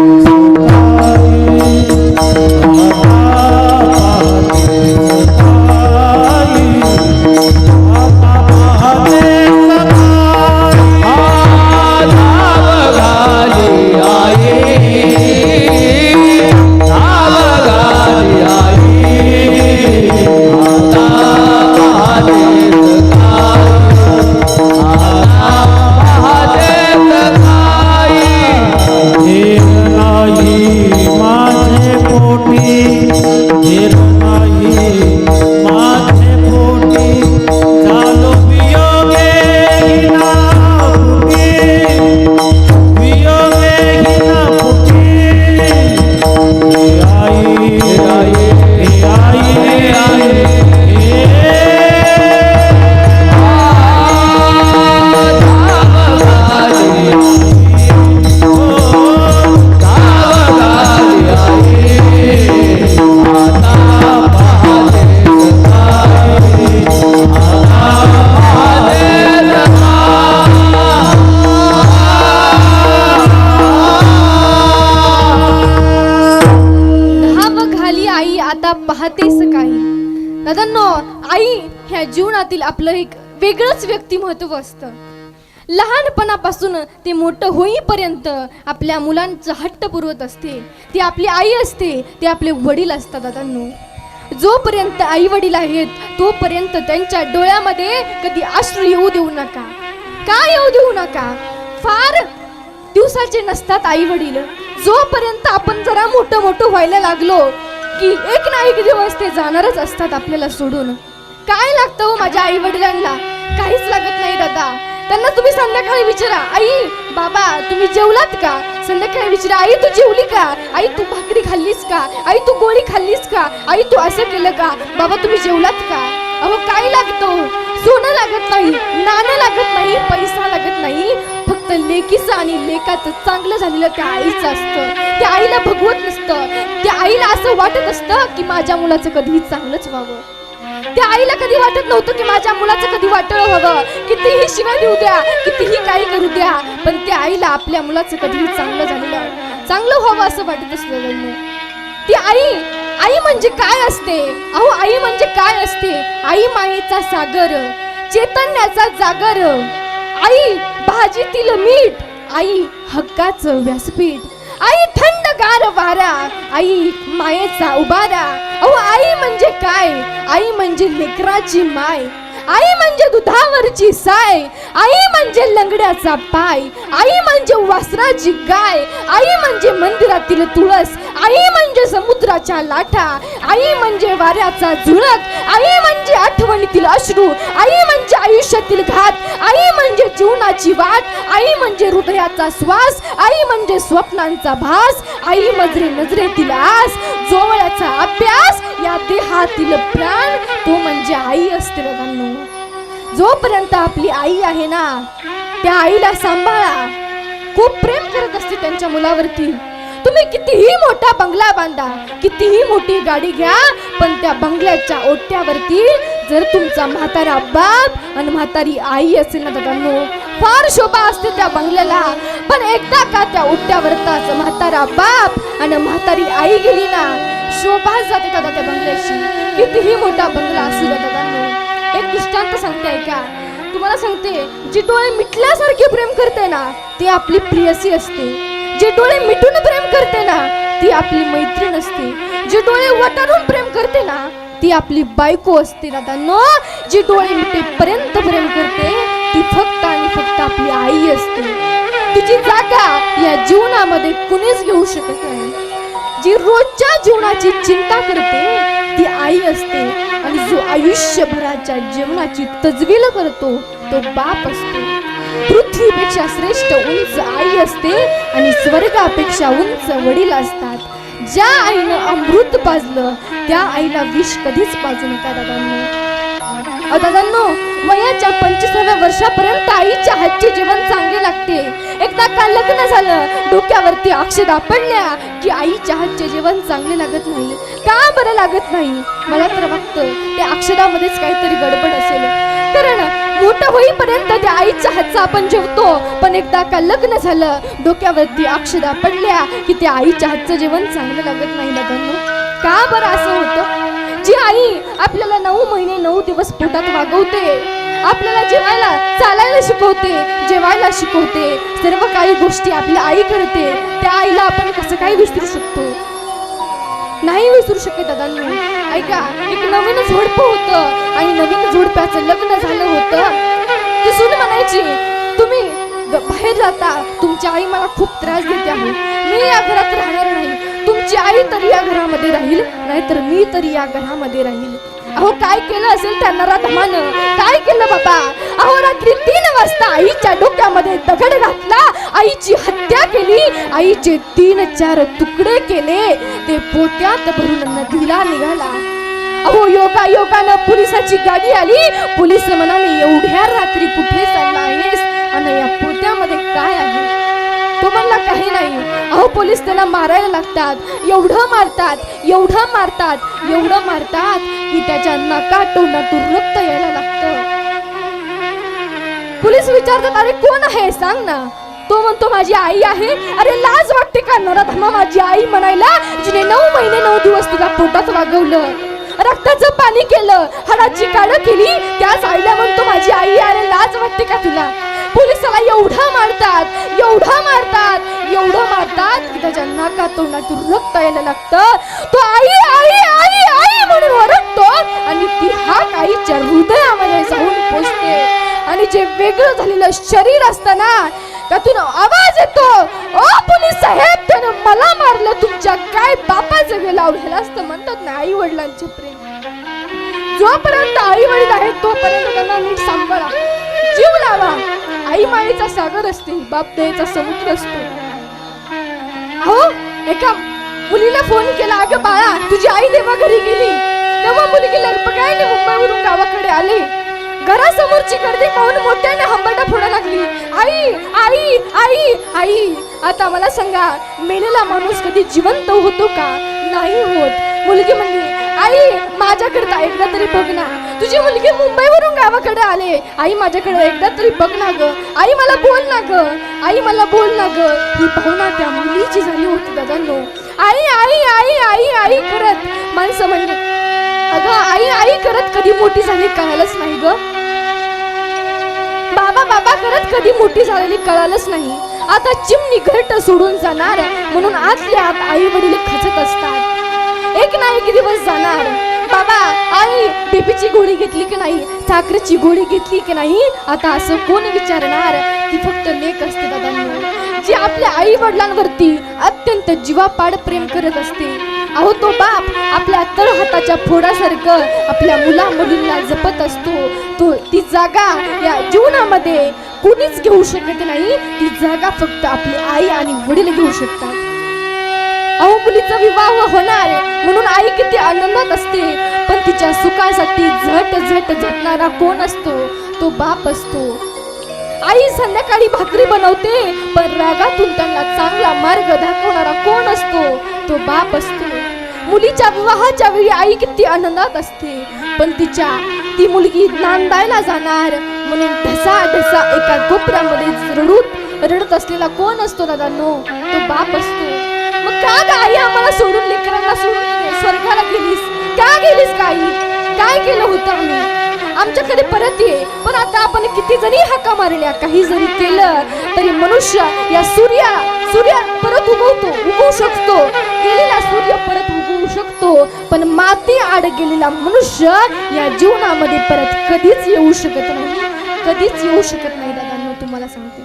आता पाहतेस काही. दादांनो, आई ह्या जीवनातील आपलं एक वेगळंच व्यक्तिमत्व असतं. लहानपणापासून ते मोठं होईपर्यंत आपल्या मुलांचं हट्ट पुरवत असते ती आपली आई असते, ते आपले वडील असतात. दादांनो, जोपर्यंत आई वडील आहेत तोपर्यंत त्यांच्या डोळ्यामध्ये कधी अश्रू येऊ देऊ नका. का येऊ देऊ नका? फार दिवसाचे नसतात आई वडील. जोपर्यंत आपण जरा मोठं व्हायला लागलो की एक ना एक दिवस ते जाणारच असतात आपल्याला सोडून. काय लागतं हो माझ्या आई वडिलांना? काहीच लागत नाही दादा. त्यांना तुम्ही संध्याकाळी विचारा, आई बाबा तुम्ही जेवलात का? संध्याकाळी विचारा, आई तू जेवली का? आई तू भाकरी खाल्लीस का? आई तू गोळी खाल्लीस का? आई तू असं केलं का? बाबा तुम्ही जेवलात का? अहो काय लागतो? सोनं लागत नाही, नाणं लागत नाही, पैसा लागत नाही. फक्त लेकीचं आणि लेकाचं चांगलं झालेलं त्या आईचं असतं. त्या आईला भगवत नसतं. त्या आईला असं वाटत असतं की माझ्या मुलाचं कधीही चांगलंच व्हावं. त्या आईला कधी वाटत नव्हतं की माझ्या मुलाचं कधी वाटलं व्हावं. कितीही शिवाय देऊ द्या, कितीही काही करू द्या, पण त्या आईला आपल्या मुलाचं कधीही चांगलं व्हावं असं वाटत असलं. ती आई म्हणजे काय असते? अहो आई म्हणजे काय असते? आई मायेचा सागर, चैतन्याचा जागर, आई भाजीतील मीठ, आई हक्काचं व्यासपीठ, आई थंडगार वारा, आई मायेचा उबारा. अहो आई म्हणजे काय? आई म्हणजे लेकराची माय, आई म्हणजे दुधावरची साय, आई म्हणजे लंगड्याचा पाय, आई म्हणजे वासराची गाय, आई म्हणजे मंदिरातील तुळस, आई म्हणजे समुद्राच्या लाटा, आई म्हणजे वाऱ्याचा झुळक, आई म्हणजे आठवणीतील अश्रू, आई म्हणजे आयुष्यातील घात, आई म्हणजे जीवनाची वाट, आई म्हणजे हृदयाचा श्वास, आई म्हणजे स्वप्नांचा भास, आई म्हणजे नजरेतील आस, जोवळ्याचा अभ्यास, या देहातील प्राण, तो म्हणजे आई असते. बघांनो, जोपर्यंत आपली आई आहे ना त्या आईला सांभाळा. खूप प्रेम करत असते त्यांच्या मुलावरती. तुम्ही कितीही मोठा बंगला बांधा, कितीही मोठी गाडी घ्या, पण त्या बंगल्याच्या ओट्यावरती जर तुमचा म्हातारा बाप आणि म्हातारी आई असेल ना दादांनो, फार शोभा असते त्या बंगल्याला. पण एकदा का त्या ओट्यावरचा म्हातारा बाप आणि म्हातारी आई गेली ना, शोभा जाते दादा त्या बंगल्याची. कितीही मोठा बंगला असू द्या दादांनो. एक दृष्टांत सांगते ऐका. तुम्हाला सांगते, जी डोळे मिटल्यासारखे प्रेम करते ना ती आपली प्रियसी असते. जे डोळे मिटून प्रेम करते ना ती आपली मैत्रीण असते. जे डोळे वटारून प्रेम करते ना ती आपली बायको असते. दादांनो, जी डोळे मिटेपर्यंत प्रेम करते ती फक्त आणि फक्त आपली आई असते. तिची जागा या जीवनामध्ये कुणीच घेऊ शकत नाही. जी रोजच्या जीवनाची चिंता करते ती आई असते, आणि जो आयुष्यभराच्या जीवनाची तजवील करतो तो बाप असतो. पृथ्वीपेक्षा श्रेष्ठ उंच आई असते आणि स्वर्गापेक्षा उंच वडील असतात. ज्या आईनं अमृत पाजलं त्या आईला विष कधीच पाजू नका दादांनो. दादांनो, वयाच्या 25व्या वर्षापर्यंत आईच्या हातचे जेवण चांगले लागते. एकदा का लग्न झालं, डोक्यावरती अक्षदा पडल्या की आईच्या हातचे जेवण चांगले लागत नाही. का बरं लागत नाही? मला तर वाटतं त्या अक्षदामध्येच काहीतरी गडबड असेल. कारण मोठं होईपर्यंत त्या आईच्या हातचा आपण जेवतो, पण एकदा का लग्न झालं, डोक्यावरती अक्षदा पडल्या की त्या आईच्या हातचं जेवण चांगलं लागत नाही दादांनो. का बरं असं होतं? जी आई आपल्याला 9 महिने 9 दिवस पोटात वागवते, आपल्याला जेवायला चालायला शिकवते, जेवायला शिकवते, सर्व काही गोष्टी आपली आई करते, त्या आईला आपण कसं काय विसरू शकतो? नाही विसरू शकत दादांनो. ऐका, एक नवीन झोडपं होतं आणि नवीन झोडप्याचं लग्न झालं होतं. ती सून म्हणायची, तुम्ही बाहेर जाता, तुमची आई मला खूप त्रास देते आहे, मी या घरात राहणार नाही. तुमची आई तरी या घरामध्ये राहील, नाहीतर मी तरी या घरामध्ये राहील. अहो काय केलं असेल त्या नराधमानं? काय केलं बाबा? अहो रात्री 3 वाजता आईच्या डोक्यामध्ये दगड घातला, आईची हत्या केली, आईचे 3-4 तुकडे केले, ते पोत्यात भरून नदीला निघाला. अहो योगानं पोलिसाची गाडी आली. पोलीस म्हणाले, एवढ्या रात्री कुठे चालला आहेस आणि या पोत्यामध्ये काय आहे? तो म्हणला, काही नाही. अहो पोलीस त्याला मारायला लागतात, एवढं मारतात की त्याच्या नाका तोंडातून रक्त यायला लागतं. पोलीस विचारतात, अरे कोण आहे सांग ना. तो म्हणतो माझी आई आहे. अरे लाज वाटते का नराधमा माझी आई म्हणायला, जिने 9 महिने 9 दिवस तुला पोटात वागवलं, रक्ताचं पाणी केलं, हाडाची काढं केली, त्याच आईला म्हणतो माझी आई. अरे लाज वाटते का तुला? पोलिसाला एवढं मारतात, एवढं मारतात, एवढं मारतात की त्याच्या नाका तोंडातून रक्त यायला लागतं. तो आई आई आई आई म्हणून ओरडतो आणि ती हाक आईच्या हृदयामध्ये जाऊन पोचते. आणि जे वेगळं झालेलं शरीर असतं ना, त्यातून आवाज येतो, ओ पोलीस साहेब, त्यानं मला मारलं, तुमच्या काय बापाचं गे लावलेलं असतं. म्हणतात ना आई वडिलांचे प्रेम, जोपर्यंत आई वडील आहेत तोपर्यंत त्यांना नीट सांभाळा, जीव लावा. आई मायेचा सागर असते, बाप दयेचा समुद्र असतो. अहो, एका मुलीला फोन केला, अगं बाळा तुझी आई देवा घरी गेली. तेव्हा मुलगी लडपकायने मुंबईवरून गावाकडे आली. घरासमोरची गर्दी पाहून मोठ्याने हंबरडा फोडा लागली, आई आई आई आई. आता मला सांगा, मेलेला माणूस कधी जिवंत होतो का? नाही होत. मुलगी म्हणली, आई माझ्याकडे एकदा तरी बघ ना, तुझी मुलगी मुंबईवरून गावाकडे आले. आई माझ्याकडे एकदा तरी बघ ना ग, आई मला बोल ना ग, आई मला बोल ना ग. ही भावना त्या मुलीची झाली होती दादांनो. आई आई आई आई आई करत माणसं म्हणले, अगं आई आई करत कधी मोठी झाली कळालंच नाही ग. बाबा बाबा करत कधी मोठी झालेली कळालंच नाही. आता चिमणी घरट सोडून जाणार म्हणून आतल्या आत आई वडील खचत असतात. एक ना एक दिवस जाणार. बाबा आई बीपीची गोळी घेतली की नाही, साखरेची गोळी घेतली की नाही, आता असं कोण विचारणार? ती फक्त लेक असते दादांनो, जी आपल्या आई वडिलांवरती अत्यंत जीवापाड प्रेम करत असते. अहो तो बाप आपल्या तळहाताच्या फोडासारखं आपल्या मुला मुलींना जपत असतो. तो ती जागा या जीवनामध्ये कोणीच घेऊ शकत नाही. ती जागा फक्त आपली आई आणि वडील घेऊ शकतात. अहो मुलीचा विवाह होणार म्हणून आई किती आनंदात असते, पण तिच्या सुखासाठी झट झट झटणारा कोण असतो? तो बाप असतो. आई संध्याकाळी भाकरी बनवते, पण रागातून त्यांना चांगला मार्ग दाखवणारा कोण असतो? तो बाप असतो. मुलीच्या विवाहाच्या वेळी आई किती आनंदात असते, पण ती मुलगी नांदायला जाणार म्हणून ढसा ढसा एका कोपऱ्यामध्ये रडत असलेला कोण असतो दादांनो? तो बाप असतो. मग का ग आई आम्हाला सोडून, लेकरांना सोडून स्वर्गाला गेलीस? का गेलीस का आई? काय केलं होतं आम्ही? आमच्याकडे परत ये. पण आता आपण किती जरी हाका मारल्या, काही जरी केलं तरी मनुष्य या सूर्य परत उगवू शकतो, गेलेला सूर्य परत उगवू शकतो, पण माती आड गेलेला मनुष्य या जीवनामध्ये परत कधीच येऊ शकत नाही. कधीच येऊ शकत नाही दादांनो, तुम्हाला सांगते,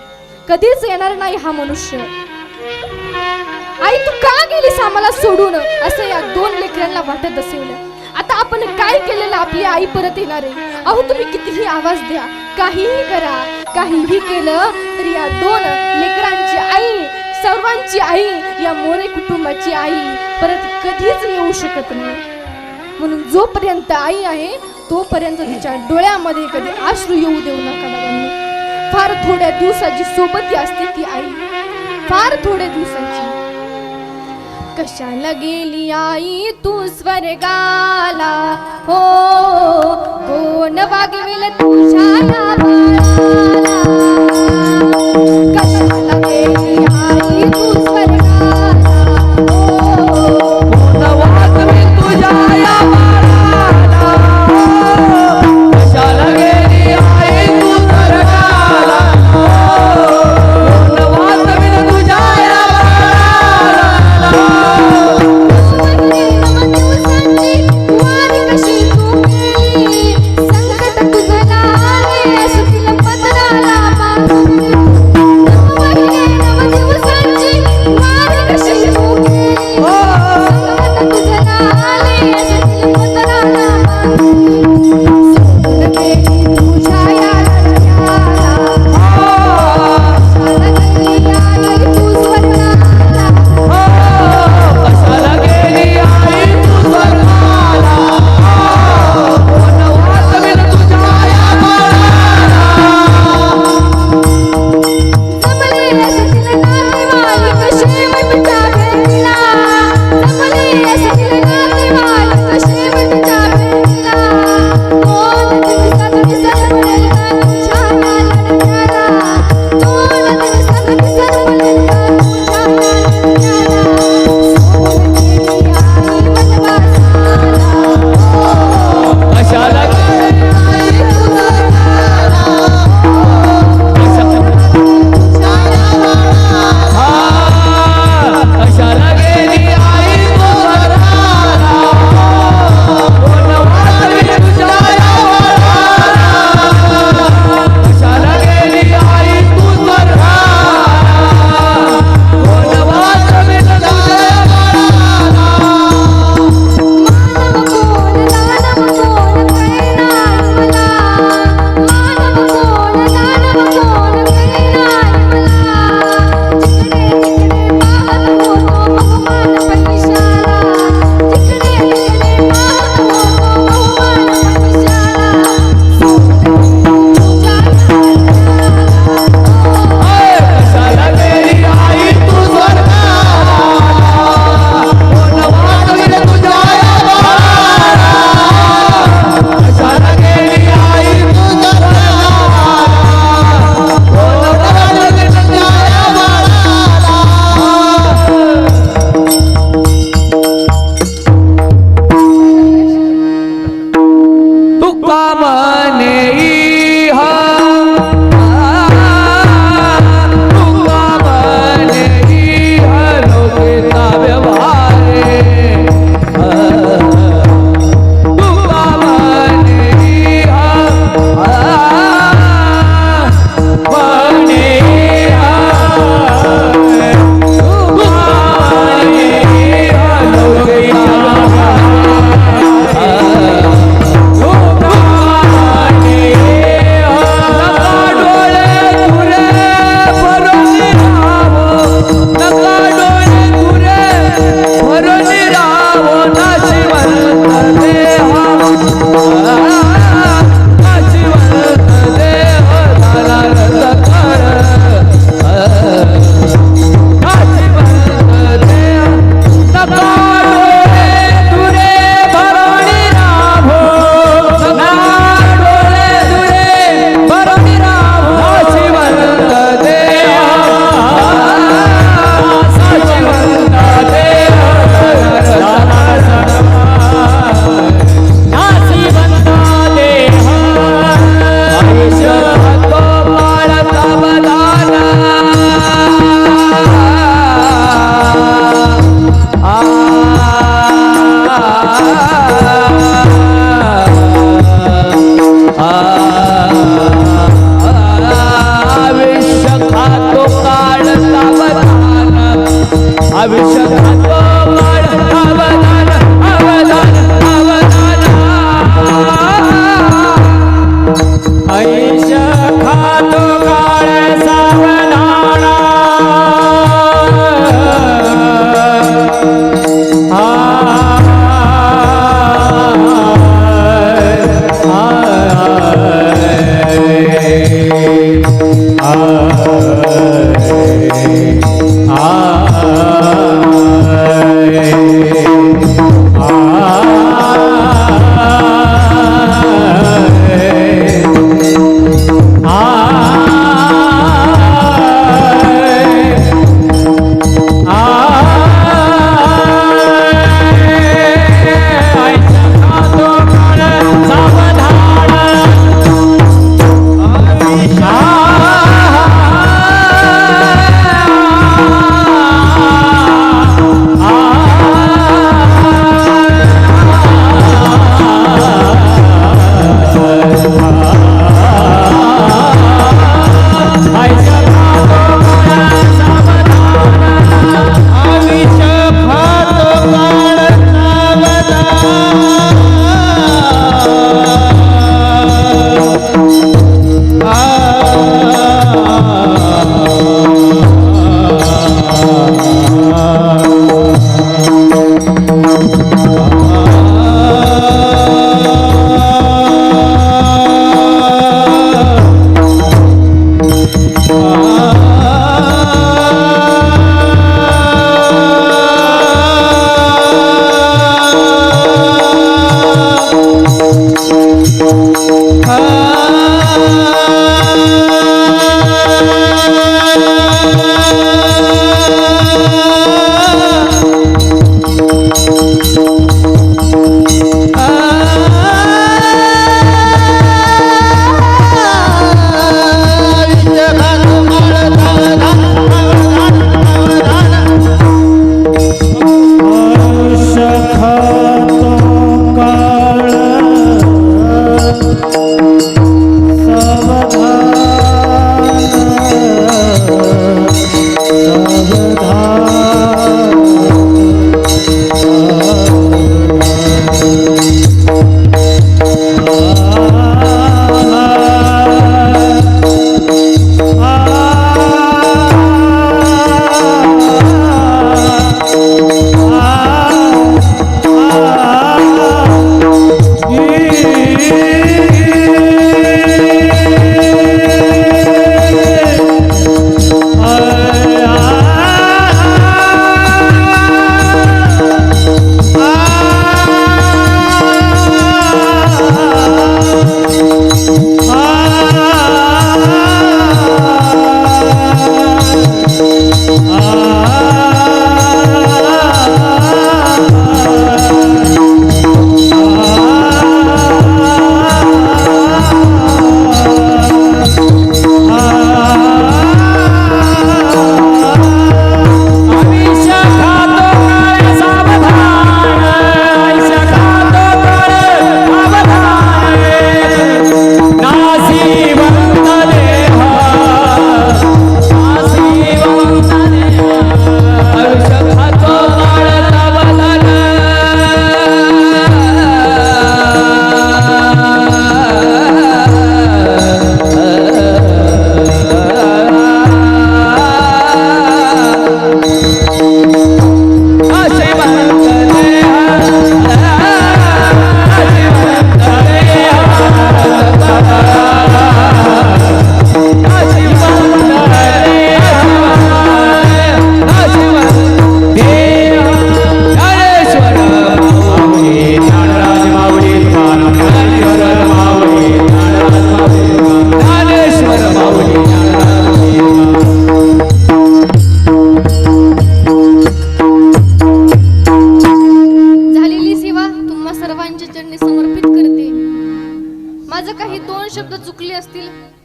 कधीच येणार नाही हा मनुष्य. आई तू का गेलीस आम्हाला सोडून, असं या 2 लेकरांना वाटत असेल. आता आपण काय केलेलं आपली आई परत येणार आहे? अहो तुम्ही कितीही आवाज द्या, काहीही करा, काहीही केलं तरी या 2 लेकरांची आई, सर्वांची आई, या मोरे कुटुंबाची आई परत कधीच येऊ शकत नाही. म्हणून जोपर्यंत आई आहे तोपर्यंत तिच्या डोळ्यामध्ये कधी अश्रू येऊ देऊ नका बाबांनो. फार थोड्या दिवसाची सोबती असते ती आई, फार थोड्या दिवसाची. कशाला गेली आई तू स्वर्गाला, हो कोण वागवेल तुझ्या या बाळाला? कशाला गेली आई तू स्वर्गाला, हो कोण वागवेल तुझ्या या बाळाला? कशाला गेली आई तू स्वर्गाला, कोण वागवेल तुझ्या या बाळाला? संकट तुझं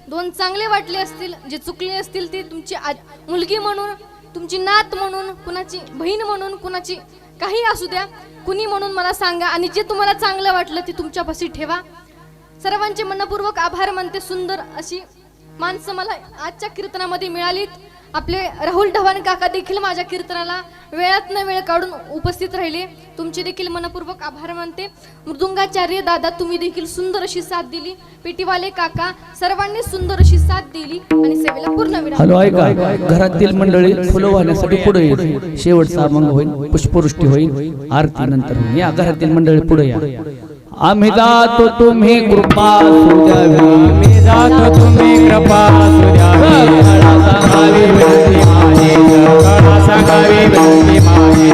दोन चांगले वाटले असतील, जे चुकले असतील ते तुमची मुलगी म्हणून, तुमची नात म्हणून, कुणाची बहीण म्हणून, कुणाची काही असू द्या, कुणी म्हणून मला सांगा. आणि जे तुम्हाला चांगलं वाटलं ते तुमच्यापाशी ठेवा. सर्वांचे मनपूर्वक आभार मानते. सुंदर अशी माणसं मला आजच्या कीर्तनामध्ये मिळालीत. आपले राहुल ढवाण काका देखील माझ्या कीर्तनाला वेळात न वेळ काढून उपस्थित राहिले. तुमचे देखील मनपूर्वक आभार मानते. मृदुंगाचार्य दादा, तुम्ही देखील सुंदर अशी साथ दिली. पेटीवाले काका, सर्वांनी सुंदर अशी साथ दिली आणि सेवेला पूर्ण विराम. हॅलो, ऐका, घरातील मंडळी फुलं वाहण्यासाठी पुढे येईल. शेवटचा अभंग होईल, पुष्पवृष्टी होईल, आरती नंतर होईल. या घरातील मंडळी पुढे या. आम्ही जातो तुम्ही कृपा असू द्यावी, आम्ही जातो तुम्ही कृपा असू द्यावी. सांगावी विनंती माझी, सांगावी विनंती माझी,